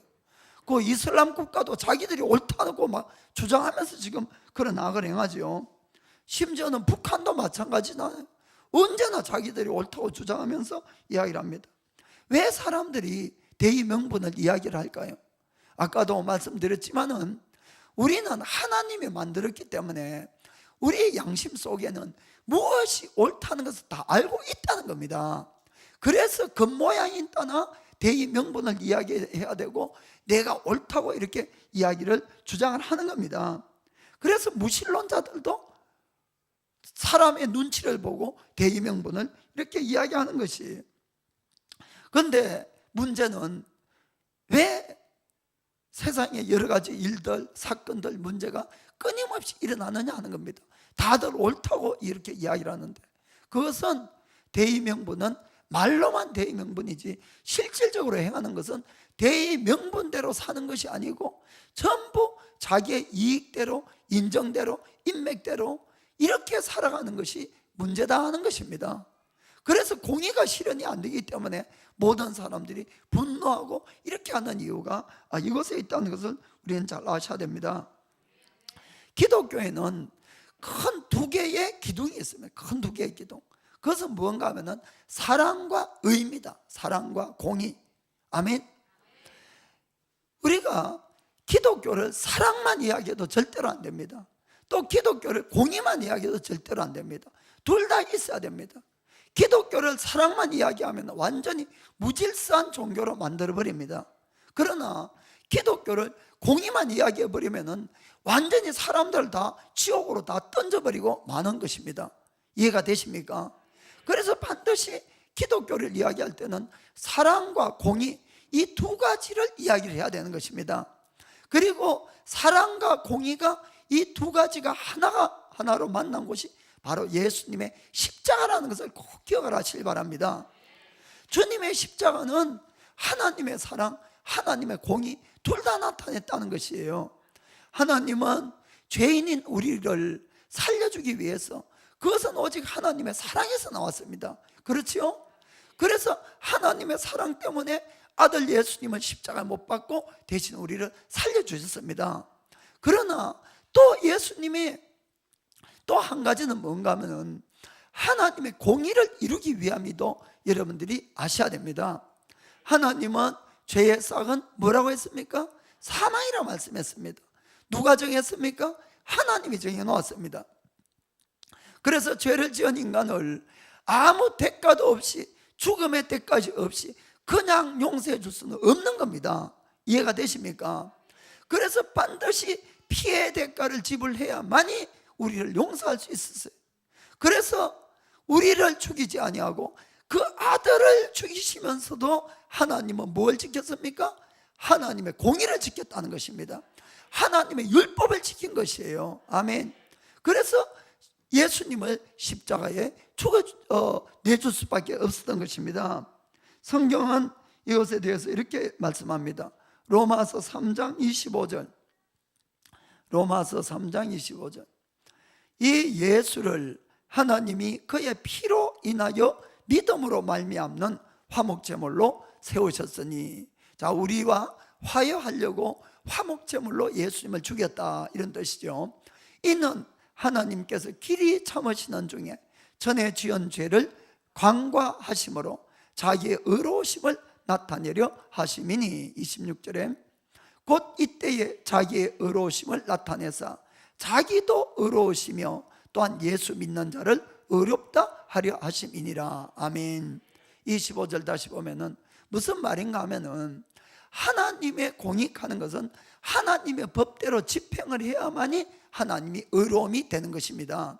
그 이슬람 국가도 자기들이 옳다고 막 주장하면서 지금 그런 악을 행하죠. 심지어는 북한도 마찬가지잖아요. 언제나 자기들이 옳다고 주장하면서 이야기를 합니다. 왜 사람들이 대의 명분을 이야기를 할까요? 아까도 말씀드렸지만은 우리는 하나님이 만들었기 때문에 우리의 양심 속에는 무엇이 옳다는 것을 다 알고 있다는 겁니다. 그래서 겉모양이 떠나 대의 명분을 이야기해야 되고 내가 옳다고 이렇게 이야기를 주장을 하는 겁니다. 그래서 무신론자들도 사람의 눈치를 보고 대의 명분을 이렇게 이야기하는 것이. 그런데 문제는 왜 세상에 여러 가지 일들, 사건들, 문제가 끊임없이 일어나느냐 하는 겁니다. 다들 옳다고 이렇게 이야기를 하는데 그것은 대의 명분은 말로만 대의 명분이지 실질적으로 행하는 것은 대의 명분대로 사는 것이 아니고 전부 자기의 이익대로, 인정대로, 인맥대로 이렇게 살아가는 것이 문제다 하는 것입니다. 그래서 공의가 실현이 안 되기 때문에 모든 사람들이 분노하고 이렇게 하는 이유가 이것에 있다는 것을 우리는 잘 아셔야 됩니다. 기독교에는 큰 두 개의 기둥이 있습니다. 큰 두 개의 기둥. 그것은 무언가 하면은 사랑과 의입니다. 사랑과 공의. 아멘. 우리가 기독교를 사랑만 이야기해도 절대로 안 됩니다. 또 기독교를 공의만 이야기해도 절대로 안 됩니다. 둘 다 있어야 됩니다. 기독교를 사랑만 이야기하면 완전히 무질서한 종교로 만들어버립니다. 그러나 기독교를 공의만 이야기해버리면 완전히 사람들을 다 지옥으로 다 던져버리고 마는 것입니다. 이해가 되십니까? 그래서 반드시 기독교를 이야기할 때는 사랑과 공의 이 두 가지를 이야기를 해야 되는 것입니다. 그리고 사랑과 공의가 이 두 가지가 하나로 만난 곳이 바로 예수님의 십자가라는 것을 꼭 기억을 하시기 바랍니다. 주님의 십자가는 하나님의 사랑, 하나님의 공의 둘 다 나타냈다는 것이에요. 하나님은 죄인인 우리를 살려주기 위해서 그것은 오직 하나님의 사랑에서 나왔습니다. 그렇죠? 그래서 하나님의 사랑 때문에 아들 예수님은 십자가에 못 박고 대신 우리를 살려주셨습니다. 그러나 또 예수님이 또 한 가지는 뭔가 하면은 하나님의 공의를 이루기 위함이도 여러분들이 아셔야 됩니다. 하나님은 죄의 싹은 뭐라고 했습니까? 사망이라고 말씀했습니다. 누가 정했습니까? 하나님이 정해놓았습니다. 그래서 죄를 지은 인간을 아무 대가도 없이 죽음의 대가도 없이 그냥 용서해 줄 수는 없는 겁니다. 이해가 되십니까? 그래서 반드시 피해의 대가를 지불해야만이 우리를 용서할 수 있었어요. 그래서 우리를 죽이지 아니하고 그 아들을 죽이시면서도 하나님은 뭘 지켰습니까? 하나님의 공의를 지켰다는 것입니다. 하나님의 율법을 지킨 것이에요. 아멘. 그래서 예수님을 십자가에 내줄 수밖에 없었던 것입니다. 성경은 이것에 대해서 이렇게 말씀합니다. 로마서 3장 25절. 로마서 3장 25절. 이 예수를 하나님이 그의 피로 인하여 믿음으로 말미암는 화목제물로 세우셨으니, 자, 우리와 화해하려고 화목제물로 예수님을 죽였다, 이런 뜻이죠. 이는 하나님께서 길이 참으시는 중에 전에 지은 죄를 관과하심으로 자기의 의로우심을 나타내려 하심이니, 26절에 곧 이때에 자기의 의로우심을 나타내사 자기도 의로우시며 또한 예수 믿는 자를 의롭다 하려 하심이니라. 아멘. 25절 다시 보면은 무슨 말인가 하면은 하나님의 공익하는 것은 하나님의 법대로 집행을 해야만이 하나님이 의로움이 되는 것입니다.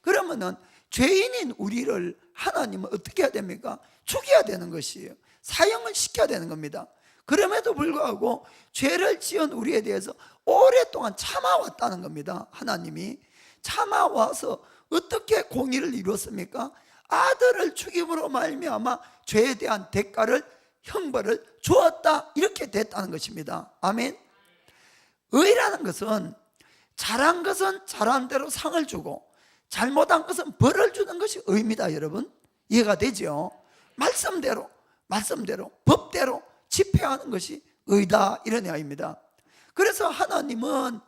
그러면은 죄인인 우리를 하나님은 어떻게 해야 됩니까? 죽여야 되는 것이에요. 사형을 시켜야 되는 겁니다. 그럼에도 불구하고 죄를 지은 우리에 대해서 오랫동안 참아왔다는 겁니다. 하나님이 참아와서 어떻게 공의를 이루었습니까? 아들을 죽임으로 말미암아 죄에 대한 대가를, 형벌을 주었다, 이렇게 됐다는 것입니다. 아멘. 의라는 것은 잘한 것은 잘한 대로 상을 주고 잘못한 것은 벌을 주는 것이 의입니다. 여러분, 이해가 되죠? 말씀대로 법대로 집행하는 것이 의다, 이런 이야기입니다. 그래서 하나님은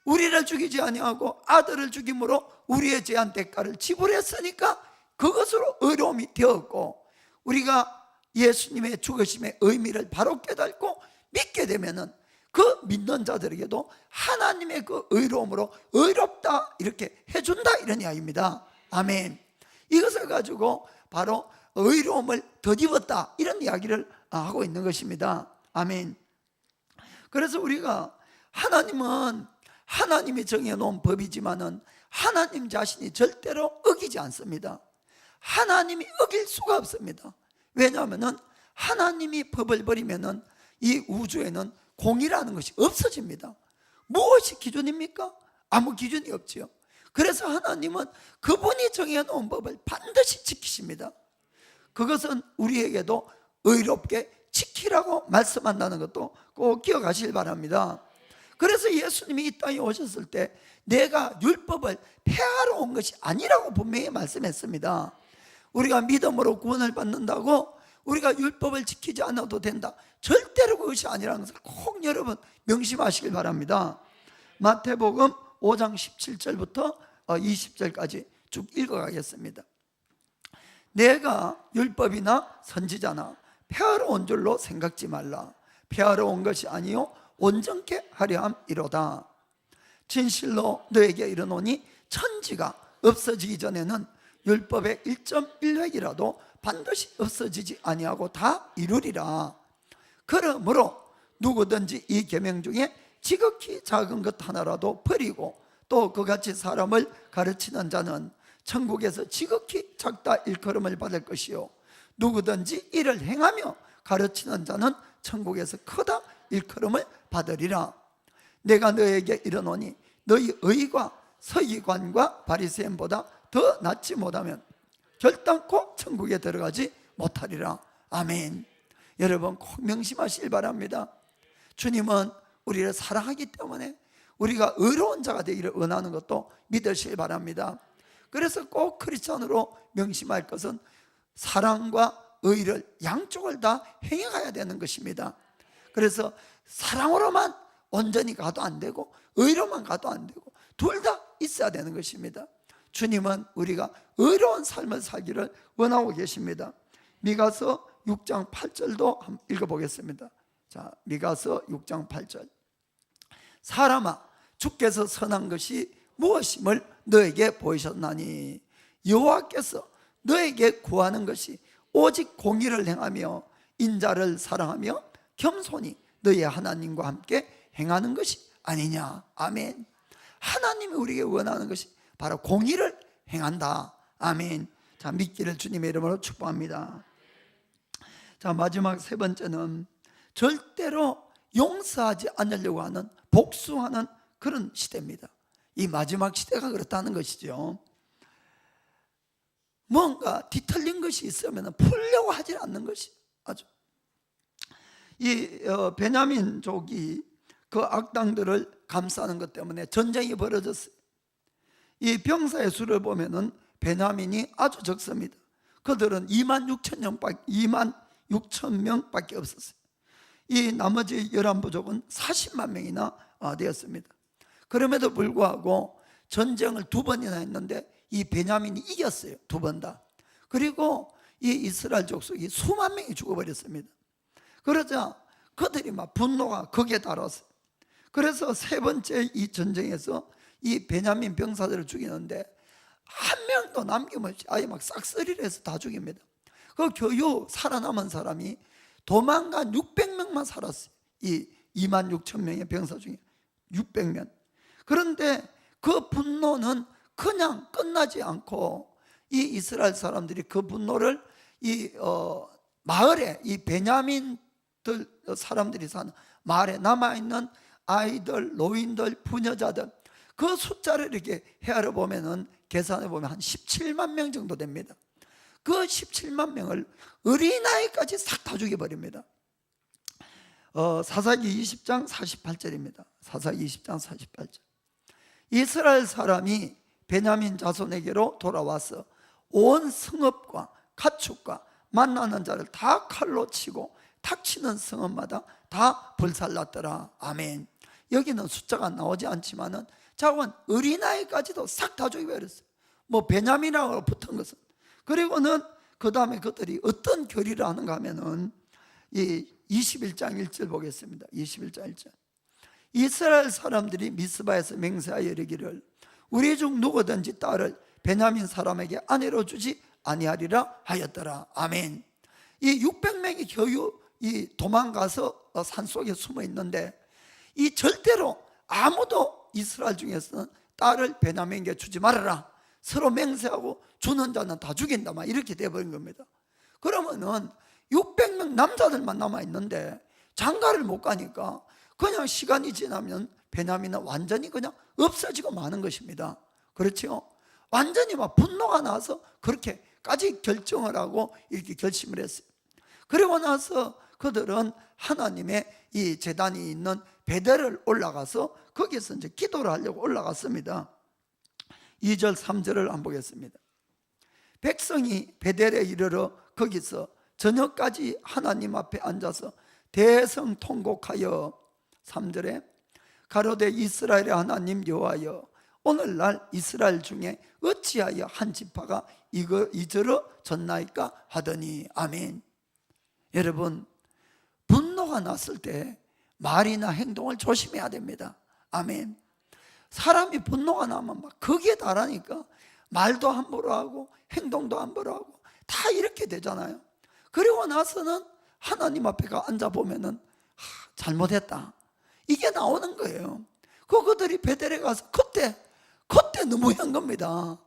우리를 죽이지 아니하고 아들을 죽임으로 우리의 죄한 대가를 지불했으니까 그것으로 의로움이 되었고, 우리가 예수님의 죽으심의 의미를 바로 깨닫고 믿게 되면은 그 믿는 자들에게도 하나님의 그 의로움으로 의롭다 이렇게 해준다, 이런 이야기입니다. 아멘. 이것을 가지고 바로 의로움을 덧입었다, 이런 이야기를 하고 있는 것입니다. 아멘. 그래서 우리가 하나님은 하나님이 정해놓은 법이지만은 하나님 자신이 절대로 어기지 않습니다. 하나님이 어길 수가 없습니다. 왜냐하면은 하나님이 법을 버리면은 이 우주에는 공의라는 것이 없어집니다. 무엇이 기준입니까? 아무 기준이 없지요. 그래서 하나님은 그분이 정해놓은 법을 반드시 지키십니다. 그것은 우리에게도 의롭게 지키라고 말씀한다는 것도 꼭 기억하시길 바랍니다. 그래서 예수님이 이 땅에 오셨을 때 내가 율법을 폐하러 온 것이 아니라고 분명히 말씀했습니다. 우리가 믿음으로 구원을 받는다고 우리가 율법을 지키지 않아도 된다, 절대로 그것이 아니라는 것을 꼭 여러분 명심하시길 바랍니다. 마태복음 5장 17절부터 20절까지 쭉 읽어가겠습니다. 내가 율법이나 선지자나 폐하러 온 줄로 생각지 말라. 폐하러 온 것이 아니요 온전케 하려 함이로다. 진실로 너에게 이르노니 천지가 없어지기 전에는 율법의 1.1획이라도 반드시 없어지지 아니하고 다 이루리라. 그러므로 누구든지 이 계명 중에 지극히 작은 것 하나라도 버리고 또 그같이 사람을 가르치는 자는 천국에서 지극히 작다 일컬음을 받을 것이요 누구든지 이를 행하며 가르치는 자는 천국에서 크다 일컬음을 받으리라. 내가 너에게 이르노니 너희 의가 서기관과 바리새인보다 더 낫지 못하면 결단코 천국에 들어가지 못하리라. 아멘. 여러분 꼭 명심하시길 바랍니다. 주님은 우리를 사랑하기 때문에 우리가 의로운 자가 되기를 원하는 것도 믿으시길 바랍니다. 그래서 꼭 크리스찬으로 명심할 것은 사랑과 의를 양쪽을 다 행해가야 되는 것입니다. 그래서 사랑으로만 온전히 가도 안 되고 의로만 가도 안 되고 둘 다 있어야 되는 것입니다. 주님은 우리가 의로운 삶을 살기를 원하고 계십니다. 미가서 6장 8절도 한번 읽어보겠습니다. 자, 미가서 6장 8절. 사람아, 주께서 선한 것이 무엇임을 너에게 보이셨나니 여호와께서 너에게 구하는 것이 오직 공의를 행하며 인자를 사랑하며 겸손히 너희 하나님과 함께 행하는 것이 아니냐. 아멘. 하나님이 우리에게 원하는 것이 바로 공의를 행한다. 아멘. 자, 믿기를 주님의 이름으로 축복합니다. 자, 마지막 세 번째는 절대로 용서하지 않으려고 하는, 복수하는 그런 시대입니다. 이 마지막 시대가 그렇다는 것이죠. 뭔가 뒤틀린 것이 있으면 풀려고 하지 않는 것이 아주. 이 베냐민족이 그 악당들을 감싸는 것 때문에 전쟁이 벌어졌어요. 이 병사의 수를 보면은 베냐민이 아주 적습니다. 그들은 2만 6천 명밖에 없었어요. 이 나머지 11부족은 40만 명이나 되었습니다. 그럼에도 불구하고 전쟁을 2번이나 했는데 이 베냐민이 이겼어요. 2번 다. 그리고 이 이스라엘 족속이 수만 명이 죽어버렸습니다. 그러자 그들이 막 분노가 극에 달았어요. 그래서 세 번째 이 전쟁에서 이 베냐민 병사들을 죽이는데 한 명도 남김없이 아예 막 싹쓸이를 해서 다 죽입니다. 그 겨우 살아남은 사람이 도망간 600명만 살았어요. 이 2만 6천 명의 병사 중에 600명. 그런데 그 분노는 그냥 끝나지 않고 이 이스라엘 사람들이 그 분노를 이 마을에, 이 베냐민들 사람들이 사는 마을에 남아있는 아이들, 노인들, 부녀자들, 그 숫자를 이렇게 헤아려 보면은, 계산해 보면 한 17만 명 정도 됩니다. 그 17만 명을 어린아이까지 싹 다 죽여버립니다. 사사기 20장 48절입니다. 사사기 20장 48절. 이스라엘 사람이 베냐민 자손에게로 돌아와서 온 성읍과 가축과 만나는 자를 다 칼로 치고 탁치는 성읍마다 다 불살랐더라. 아멘. 여기는 숫자가 나오지 않지만은 자원 어린아이까지도 싹 다 죽여버렸어요. 뭐 베냐민하고 붙은 것은. 그리고는 그 다음에 그들이 어떤 결의를 하는가 하면은 이 21장 1절 보겠습니다. 21장 1절. 이스라엘 사람들이 미스바에서 맹세하여 이르기를 우리 중 누구든지 딸을 베냐민 사람에게 아내로 주지 아니하리라 하였더라. 아멘. 이 600명이 겨우 이 도망가서 산속에 숨어 있는데 이 절대로 아무도 이스라엘 중에서는 딸을 베냐민에게 주지 말아라. 서로 맹세하고 주는 자는 다 죽인다. 막 이렇게 돼버린 겁니다. 그러면은 600명 남자들만 남아 있는데 장가를 못 가니까 그냥 시간이 지나면 베냐민은 완전히 그냥 없어지고 마는 것입니다. 그렇죠? 완전히 막 분노가 나서 그렇게까지 결정을 하고 이렇게 결심을 했어요. 그리고 나서 그들은 하나님의 이 제단이 있는 베델을 올라가서 거기서 이제 기도를 하려고 올라갔습니다. 2절 3절을 한번 보겠습니다. 백성이 베델에 이르러 거기서 저녁까지 하나님 앞에 앉아서 대성통곡하여 3절에 가로되 이스라엘의 하나님 여호와여 오늘날 이스라엘 중에 어찌하여 한 지파가 이저러 졌나이까 하더니. 아멘. 여러분, 분노가 났을 때 말이나 행동을 조심해야 됩니다. 아멘. 사람이 분노가 나면 막 거기에 달하니까 말도 함부로 하고 행동도 함부로 하고 다 이렇게 되잖아요. 그리고 나서는 하나님 앞에 앉아보면은 잘못했다 이게 나오는 거예요. 그들이 베델에 가서 그때 너무한 겁니다.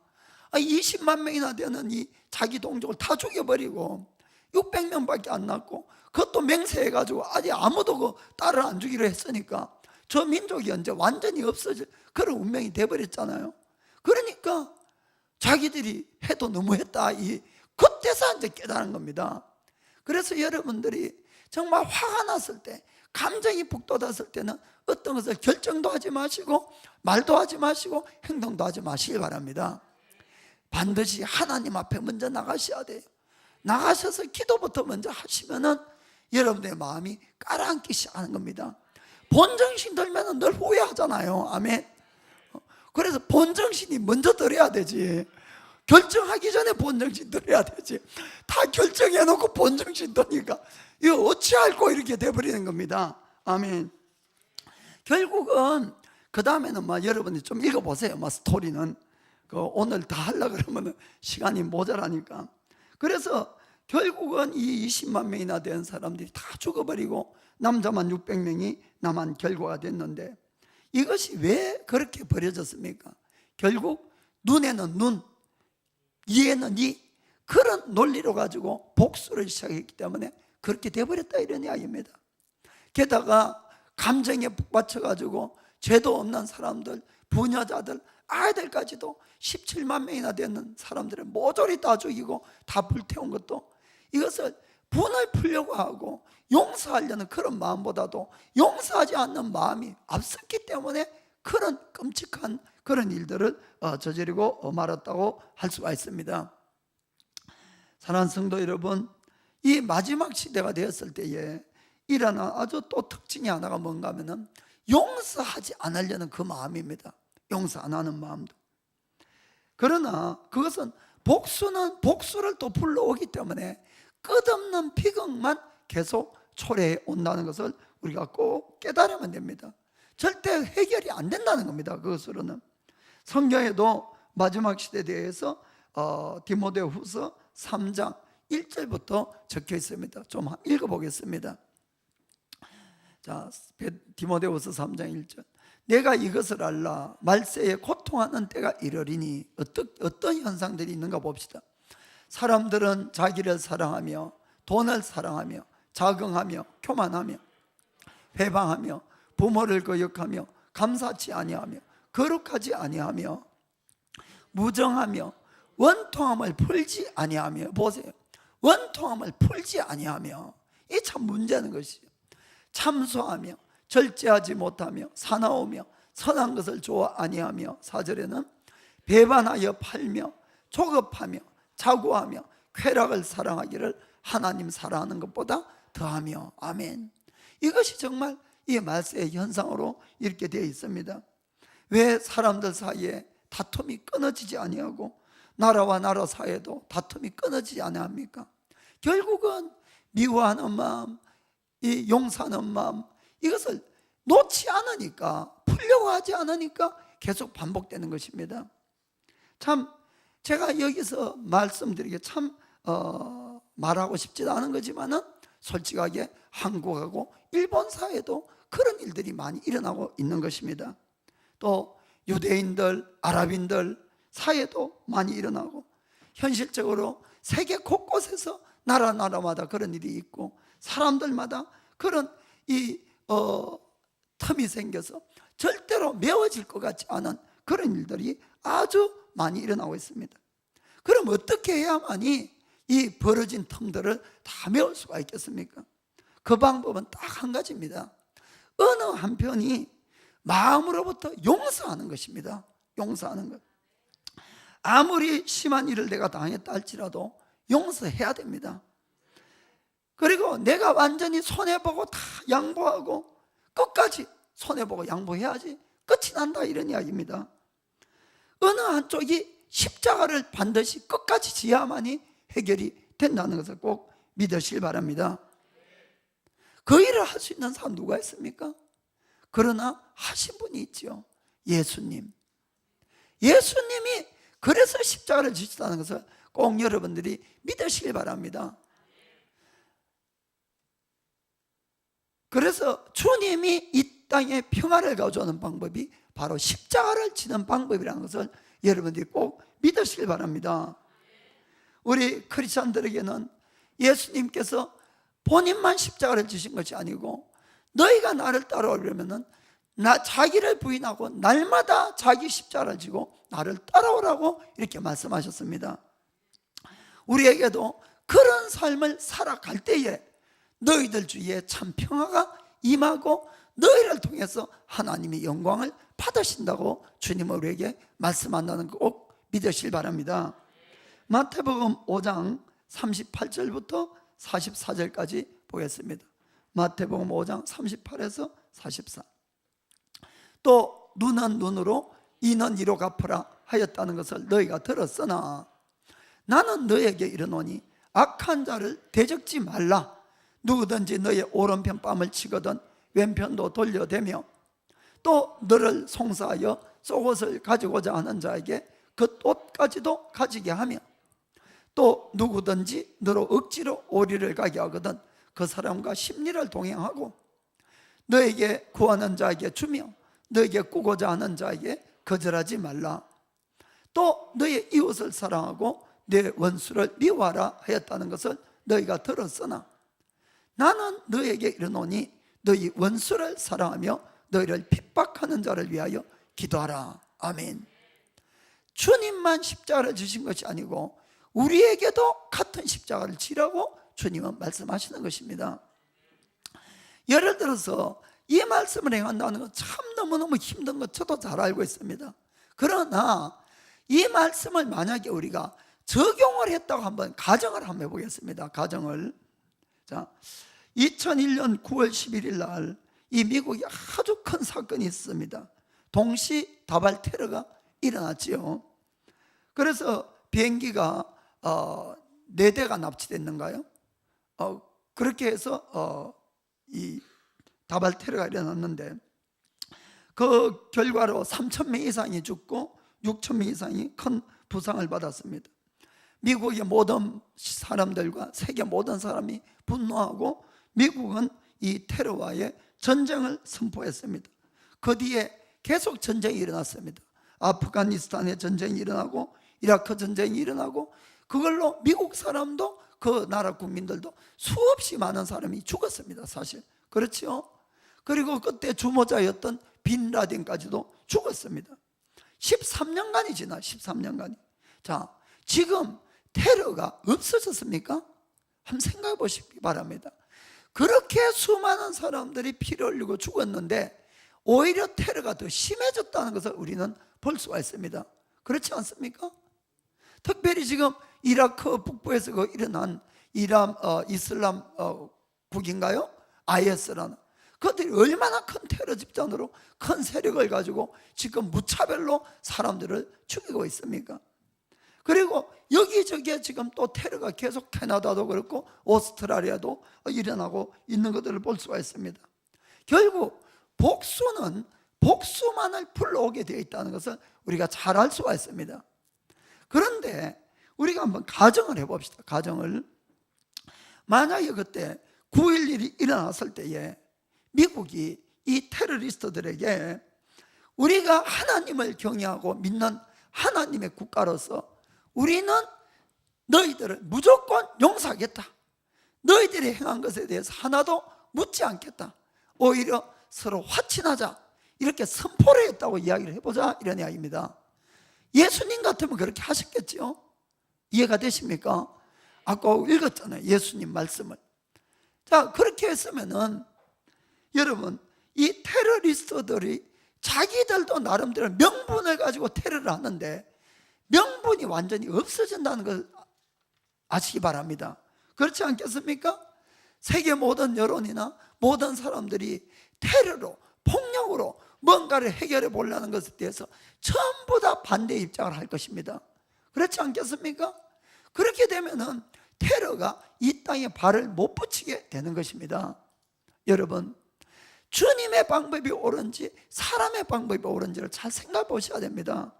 20만 명이나 되는 이 자기 동족을 다 죽여버리고 600명밖에 안 났고 그것도 맹세해가지고 아직 아무도 그 딸을 안 주기로 했으니까 저 민족이 이제 완전히 없어질 그런 운명이 돼버렸잖아요. 그러니까 자기들이 해도 너무했다 그때서 이제 깨달은 겁니다. 그래서 여러분들이 정말 화가 났을 때 감정이 북돋았을 때는 어떤 것을 결정도 하지 마시고 말도 하지 마시고 행동도 하지 마시기 바랍니다. 반드시 하나님 앞에 먼저 나가셔야 돼요. 나가셔서 기도부터 먼저 하시면은 여러분의 마음이 가라앉기 시작하는 겁니다. 본정신 들면 늘 후회하잖아요. 아멘. 그래서 본정신이 먼저 들어야 되지. 결정하기 전에 본정신 들어야 되지. 다 결정해놓고 본정신 드니까 이거 어찌할꼬 이렇게 돼버리는 겁니다. 아멘. 결국은 그 다음에는 여러분이 좀 읽어보세요. 스토리는 오늘 다 하려고 그러면 시간이 모자라니까. 그래서 결국은 이 20만 명이나 된 사람들이 다 죽어버리고 남자만 600명이 남은 결과가 됐는데 이것이 왜 그렇게 벌어졌습니까? 결국 눈에는 눈, 이에는 이 그런 논리로 가지고 복수를 시작했기 때문에 그렇게 돼버렸다 이런 이야기입니다. 게다가 감정에 북받쳐가지고 죄도 없는 사람들, 부녀자들, 아이들까지도 17만 명이나 되는 사람들을 모조리 다 죽이고 다 불태운 것도 이것을 분을 풀려고 하고 용서하려는 그런 마음보다도 용서하지 않는 마음이 앞섰기 때문에 그런 끔찍한 그런 일들을 저지르고 말았다고 할 수가 있습니다. 사랑하는 성도 여러분, 이 마지막 시대가 되었을 때에 일어난 아주 또 특징이 하나가 뭔가 하면은 용서하지 않으려는 그 마음입니다. 용서 안 하는 마음도. 그러나 그것은 복수는 복수를 또 불러오기 때문에 끝없는 비극만 계속 초래해 온다는 것을 우리가 꼭 깨달으면 됩니다. 절대 해결이 안 된다는 겁니다. 그것으로는. 성경에도 마지막 시대에 대해서 디모데후서 3장 1절부터 적혀 있습니다. 좀 읽어보겠습니다. 자, 디모데후서 3장 1절. 내가 이것을 알라. 말세에 고통하는 때가 이르리니. 어떤 현상들이 있는가 봅시다. 사람들은 자기를 사랑하며 돈을 사랑하며 자긍하며 교만하며 회방하며 부모를 거역하며 감사치 아니하며 거룩하지 아니하며 무정하며 원통함을 풀지 아니하며. 보세요. 원통함을 풀지 아니하며. 이 참 문제는 것이죠. 참소하며 절제하지 못하며 사나우며 선한 것을 좋아 아니하며. 4절에는 배반하여 팔며 조급하며 자고하며 쾌락을 사랑하기를 하나님 사랑하는 것보다 더하며. 아멘. 이것이 정말 이 말세의 현상으로 이렇게 되어 있습니다. 왜 사람들 사이에 다툼이 끊어지지 아니하고 나라와 나라 사이에도 다툼이 끊어지지 아니합니까? 결국은 미워하는 마음, 이 용서하는 마음, 이것을 놓지 않으니까, 풀려고 하지 않으니까 계속 반복되는 것입니다. 참 제가 여기서 말씀드리기 참 말하고 싶지도 않은 거지만은 솔직하게 한국하고 일본 사회도 그런 일들이 많이 일어나고 있는 것입니다. 또 유대인들, 아랍인들 사이에도 많이 일어나고, 현실적으로 세계 곳곳에서 나라마다 그런 일이 있고, 사람들마다 그런 틈이 생겨서 절대로 메워질 것 같지 않은 그런 일들이 아주 많이 일어나고 있습니다. 그럼 어떻게 해야만이 이 벌어진 틈들을 다 메울 수가 있겠습니까? 그 방법은 딱 한 가지입니다. 어느 한편이 마음으로부터 용서하는 것입니다. 용서하는 것. 아무리 심한 일을 내가 당했다 할지라도 용서해야 됩니다. 그리고 내가 완전히 손해보고 다 양보하고 끝까지 손해보고 양보해야지 끝이 난다, 이런 이야기입니다. 어느 한쪽이 십자가를 반드시 끝까지 지어야만이 해결이 된다는 것을 꼭 믿으시길 바랍니다. 그 일을 할 수 있는 사람 누가 있습니까? 그러나 하신 분이 있죠. 예수님. 예수님이 그래서 십자가를 지셨다는 것을 꼭 여러분들이 믿으시길 바랍니다. 그래서 주님이 이 땅에 평화를 가져오는 방법이 바로 십자가를 지는 방법이라는 것을 여러분들이 꼭 믿으시길 바랍니다. 우리 크리스천들에게는 예수님께서 본인만 십자가를 지신 것이 아니고, 너희가 나를 따라오려면 자기를 부인하고 날마다 자기 십자가를 지고 나를 따라오라고 이렇게 말씀하셨습니다. 우리에게도 그런 삶을 살아갈 때에 너희들 주위에 참 평화가 임하고 너희를 통해서 하나님의 영광을 받으신다고 주님은 우리에게 말씀한다는 거 꼭 믿으시길 바랍니다. 마태복음 5장 38절부터 44절까지 보겠습니다. 마태복음 5장 38에서 44. 또 눈은 눈으로 이는 이로 갚으라 하였다는 것을 너희가 들었으나 나는 너에게 이르노니 악한 자를 대적지 말라. 누구든지 너의 오른편 뺨을 치거든 왼편도 돌려대며 또 너를 송사하여 속옷을 가지고자 하는 자에게 그 옷까지도 가지게 하며 또 누구든지 너로 억지로 오리를 가게 하거든 그 사람과 심리를 동행하고 너에게 구하는 자에게 주며 너에게 꾸고자 하는 자에게 거절하지 말라. 또 너의 이웃을 사랑하고 내 원수를 미워하라 하였다는 것을 너희가 들었으나 나는 너에게 이르노니 너희 원수를 사랑하며 너희를 핍박하는 자를 위하여 기도하라. 아멘. 주님만 십자가를 지신 것이 아니고 우리에게도 같은 십자가를 지라고 주님은 말씀하시는 것입니다. 예를 들어서 이 말씀을 행한다는 건 참 너무너무 힘든 것 저도 잘 알고 있습니다. 그러나 이 말씀을 만약에 우리가 적용을 했다고 한번 가정을 한번 해보겠습니다. 가정을. 자, 2001년 9월 11일 날 이 미국에 아주 큰 사건이 있었습니다. 동시 다발 테러가 일어났지요. 그래서 비행기가 4대가 납치됐는가요? 그렇게 해서 이 다발 테러가 일어났는데 그 결과로 3,000명 이상이 죽고 6,000명 이상이 큰 부상을 받았습니다. 미국의 모든 사람들과 세계 모든 사람이 분노하고 미국은 이 테러와의 전쟁을 선포했습니다. 그 뒤에 계속 전쟁이 일어났습니다. 아프가니스탄의 전쟁이 일어나고 이라크 전쟁이 일어나고 그걸로 미국 사람도 그 나라 국민들도 수없이 많은 사람이 죽었습니다. 사실 그렇죠. 그리고 그때 주모자였던 빈 라덴까지도 죽었습니다. 13년간이 지나 13년간이. 자, 지금 테러가 없어졌습니까? 한번 생각해 보시기 바랍니다. 그렇게 수많은 사람들이 피를 흘리고 죽었는데 오히려 테러가 더 심해졌다는 것을 우리는 볼 수가 있습니다. 그렇지 않습니까? 특별히 지금 이라크 북부에서 일어난 이슬람 국인가요? IS라는 그들이 얼마나 큰 테러 집단으로 큰 세력을 가지고 지금 무차별로 사람들을 죽이고 있습니까? 그리고 여기저기에 지금 또 테러가 계속 캐나다도 그렇고 오스트라리아도 일어나고 있는 것들을 볼 수가 있습니다. 결국 복수는 복수만을 불러오게 되어 있다는 것을 우리가 잘 알 수가 있습니다. 그런데 우리가 한번 가정을 해봅시다. 가정을 만약에 그때 9.11이 일어났을 때에 미국이 이 테러리스트들에게 우리가 하나님을 경외하고 믿는 하나님의 국가로서 우리는 너희들을 무조건 용서하겠다, 너희들이 행한 것에 대해서 하나도 묻지 않겠다, 오히려 서로 화친하자, 이렇게 선포를 했다고 이야기를 해보자, 이런 이야기입니다. 예수님 같으면 그렇게 하셨겠죠? 이해가 되십니까? 아까 읽었잖아요, 예수님 말씀을. 자, 그렇게 했으면은 여러분, 이 테러리스트들이 자기들도 나름대로 명분을 가지고 테러를 하는데 명분이 완전히 없어진다는 걸 아시기 바랍니다. 그렇지 않겠습니까? 세계 모든 여론이나 모든 사람들이 테러로, 폭력으로 뭔가를 해결해 보려는 것에 대해서 전부 다 반대 입장을 할 것입니다. 그렇지 않겠습니까? 그렇게 되면은 테러가 이 땅에 발을 못 붙이게 되는 것입니다. 여러분, 주님의 방법이 옳은지 사람의 방법이 옳은지를 잘 생각해 보셔야 됩니다.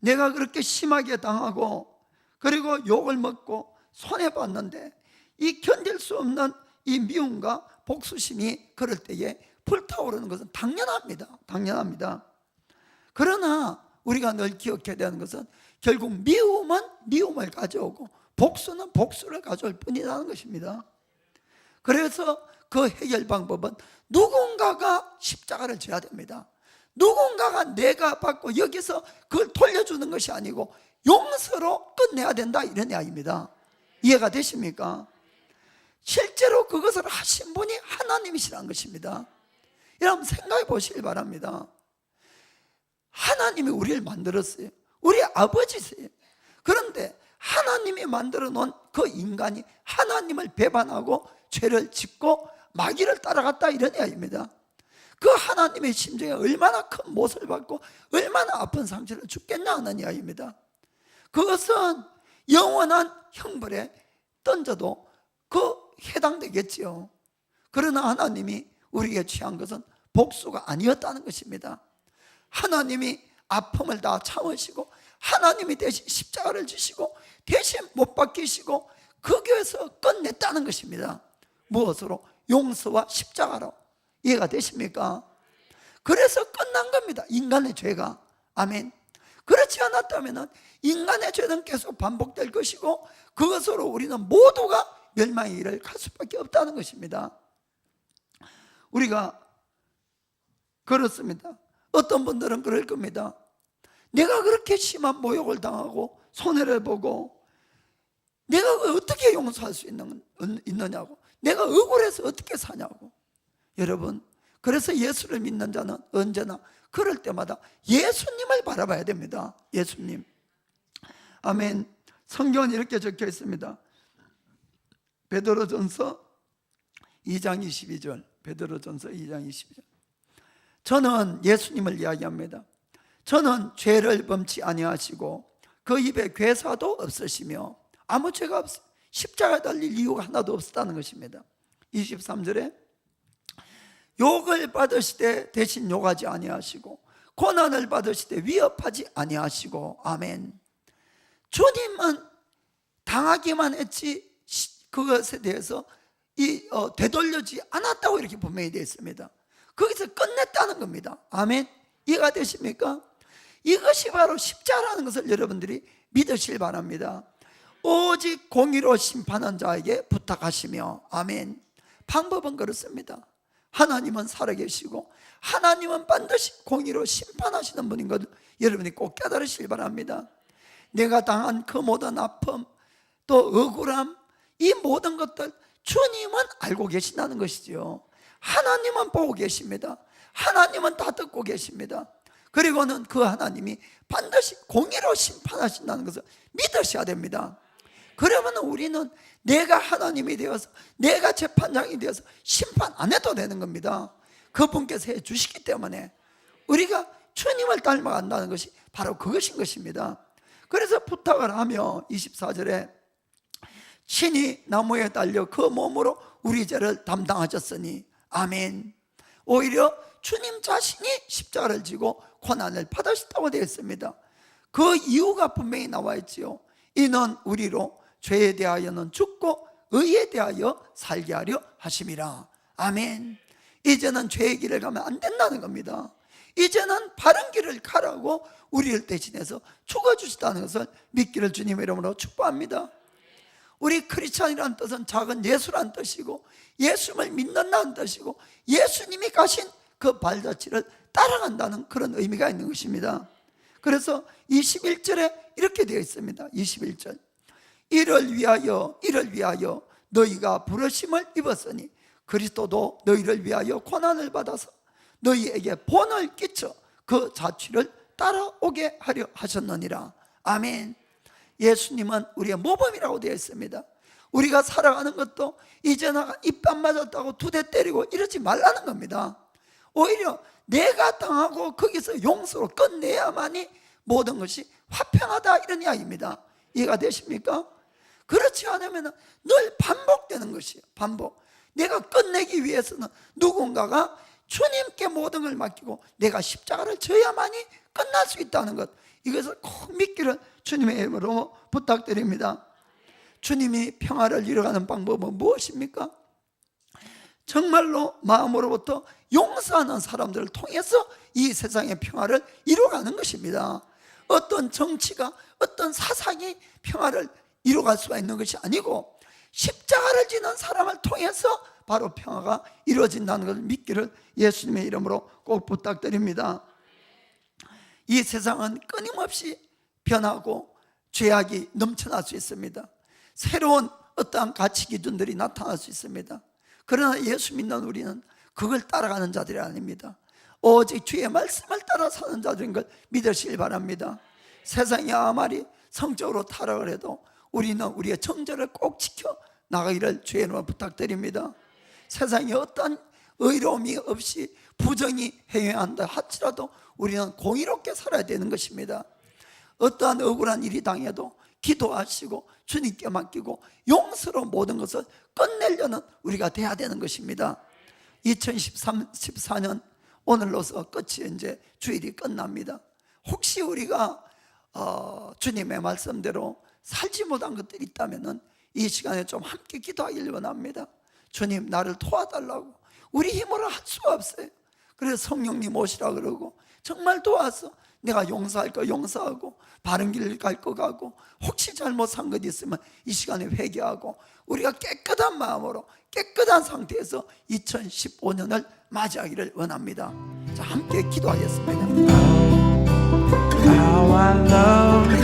내가 그렇게 심하게 당하고 그리고 욕을 먹고 손해봤는데 이 견딜 수 없는 이 미움과 복수심이 그럴 때에 불타오르는 것은 당연합니다. 그러나 우리가 늘 기억해야 되는 것은 결국 미움은 미움을 가져오고 복수는 복수를 가져올 뿐이라는 것입니다. 그래서 그 해결 방법은 누군가가 십자가를 져야 됩니다. 누군가가 내가 받고 여기서 그걸 돌려주는 것이 아니고 용서로 끝내야 된다, 이런 이야기입니다. 이해가 되십니까? 실제로 그것을 하신 분이 하나님이시라는 것입니다. 여러분 생각해 보시길 바랍니다. 하나님이 우리를 만들었어요. 우리 아버지세요. 그런데 하나님이 만들어 놓은 그 인간이 하나님을 배반하고 죄를 짓고 마귀를 따라갔다, 이런 이야기입니다. 그 하나님의 심정에 얼마나 큰 못을 받고 얼마나 아픈 상처를 줬겠냐 하는 이야기입니다. 그것은 영원한 형벌에 던져도 해당되겠지요. 그러나 하나님이 우리에게 취한 것은 복수가 아니었다는 것입니다. 하나님이 아픔을 다 참으시고 하나님이 대신 십자가를 지시고 대신 못 박히시고 그 교회에서 끝냈다는 것입니다. 무엇으로? 용서와 십자가로. 이해가 되십니까? 그래서 끝난 겁니다, 인간의 죄가. 아멘. 그렇지 않았다면 인간의 죄는 계속 반복될 것이고 그것으로 우리는 모두가 멸망의 길을 갈 수밖에 없다는 것입니다. 우리가 그렇습니다. 어떤 분들은 그럴 겁니다. 내가 그렇게 심한 모욕을 당하고 손해를 보고 내가 어떻게 용서할 수 있느냐고, 내가 억울해서 어떻게 사냐고. 여러분, 그래서 예수를 믿는 자는 언제나 그럴 때마다 예수님을 바라봐야 됩니다. 예수님. 아멘. 성경은 이렇게 적혀 있습니다. 베드로전서 2장 22절. 베드로전서 2장 22절. 저는 예수님을 이야기합니다. 저는 죄를 범치 아니하시고 그 입에 괴사도 없으시며 아무 죄가 없어 십자가에 달릴 이유가 하나도 없었다는 것입니다. 23절에 욕을 받으시되 대신 욕하지 아니하시고 고난을 받으시되 위협하지 아니하시고. 아멘. 주님은 당하기만 했지 그것에 대해서 되돌려지 않았다고 이렇게 분명히 되어 있습니다. 거기서 끝냈다는 겁니다. 아멘. 이해가 되십니까? 이것이 바로 십자가라는 것을 여러분들이 믿으실 바랍니다. 오직 공의로 심판한 자에게 부탁하시며. 아멘. 방법은 그렇습니다. 하나님은 살아계시고 하나님은 반드시 공의로 심판하시는 분인 것을 여러분이 꼭 깨달으시기 바랍니다. 내가 당한 그 모든 아픔, 또 억울함, 이 모든 것들 주님은 알고 계신다는 것이죠. 하나님은 보고 계십니다. 하나님은 다 듣고 계십니다. 그리고는 그 하나님이 반드시 공의로 심판하신다는 것을 믿으셔야 됩니다. 그러면 우리는 내가 하나님이 되어서 내가 재판장이 되어서 심판 안 해도 되는 겁니다. 그분께서 해주시기 때문에 우리가 주님을 닮아간다는 것이 바로 그것인 것입니다. 그래서 부탁을 하며 24절에 친히 나무에 달려 그 몸으로 우리 죄를 담당하셨으니 아멘. 오히려 주님 자신이 십자가를 지고 고난을 받으셨다고 되어 있습니다. 그 이유가 분명히 나와 있지요. 이는 우리로 죄에 대하여는 죽고 의에 대하여 살게 하려 하심이라. 아멘. 이제는 죄의 길을 가면 안 된다는 겁니다. 이제는 바른 길을 가라고 우리를 대신해서 죽어주시다는 것을 믿기를 주님의 이름으로 축복합니다. 우리 크리스찬이라는 뜻은 작은 예수라는 뜻이고 예수를 믿는다는 뜻이고 예수님이 가신 그 발자취를 따라간다는 그런 의미가 있는 것입니다. 그래서 21절에 이렇게 되어 있습니다. 21절 이를 위하여 너희가 부르심을 입었으니 그리스도도 너희를 위하여 고난을 받아서 너희에게 본을 끼쳐 그 자취를 따라오게 하려 하셨느니라. 아멘. 예수님은 우리의 모범이라고 되어 있습니다. 우리가 살아가는 것도 이제는 입 안 맞았다고 두 대 때리고 이러지 말라는 겁니다. 오히려 내가 당하고 거기서 용서로 끝내야만이 모든 것이 화평하다 이런 이야기입니다. 이해가 되십니까? 그렇지 않으면 늘 반복되는 것이에요. 반복. 내가 끝내기 위해서는 누군가가 주님께 모든 걸 맡기고 내가 십자가를 져야만이 끝날 수 있다는 것, 이것을 꼭 믿기를 주님의 이름으로 부탁드립니다. 주님이 평화를 이뤄가는 방법은 무엇입니까? 정말로 마음으로부터 용서하는 사람들을 통해서 이 세상의 평화를 이뤄가는 것입니다. 어떤 정치가 어떤 사상이 평화를 이뤄갈 수가 있는 것이 아니고 십자가를 지는 사람을 통해서 바로 평화가 이루어진다는 것을 믿기를 예수님의 이름으로 꼭 부탁드립니다. 이 세상은 끊임없이 변하고 죄악이 넘쳐날 수 있습니다. 새로운 어떠한 가치 기준들이 나타날 수 있습니다. 그러나 예수 믿는 우리는 그걸 따라가는 자들이 아닙니다. 오직 주의 말씀을 따라 사는 자들인 걸 믿으시길 바랍니다. 세상이 아무리 성적으로 타락을 해도 우리는 우리의 정절을 꼭 지켜 나가기를 주의 이름으로 부탁드립니다. 세상에 어떤 의로움이 없이 부정이 행해한다 할지라도 우리는 공의롭게 살아야 되는 것입니다. 어떠한 억울한 일이 당해도 기도하시고 주님께 맡기고 용서로 모든 것을 끝내려는 우리가 돼야 되는 것입니다. 2014년 오늘로서 끝이 이제 주일이 끝납니다. 혹시 우리가 주님의 말씀대로 살지 못한 것들이 있다면 이 시간에 좀 함께 기도하길 원합니다. 주님, 나를 도와달라고. 우리 힘으로 할 수가 없어요. 그래서 성령님 오시라 그러고 정말 도와서 내가 용서할 거 용서하고 바른 길을 갈 거 가고 혹시 잘못한 것 있으면 이 시간에 회개하고 우리가 깨끗한 마음으로 깨끗한 상태에서 2015년을 맞이하기를 원합니다. 자, 함께 기도하겠습니다. How I love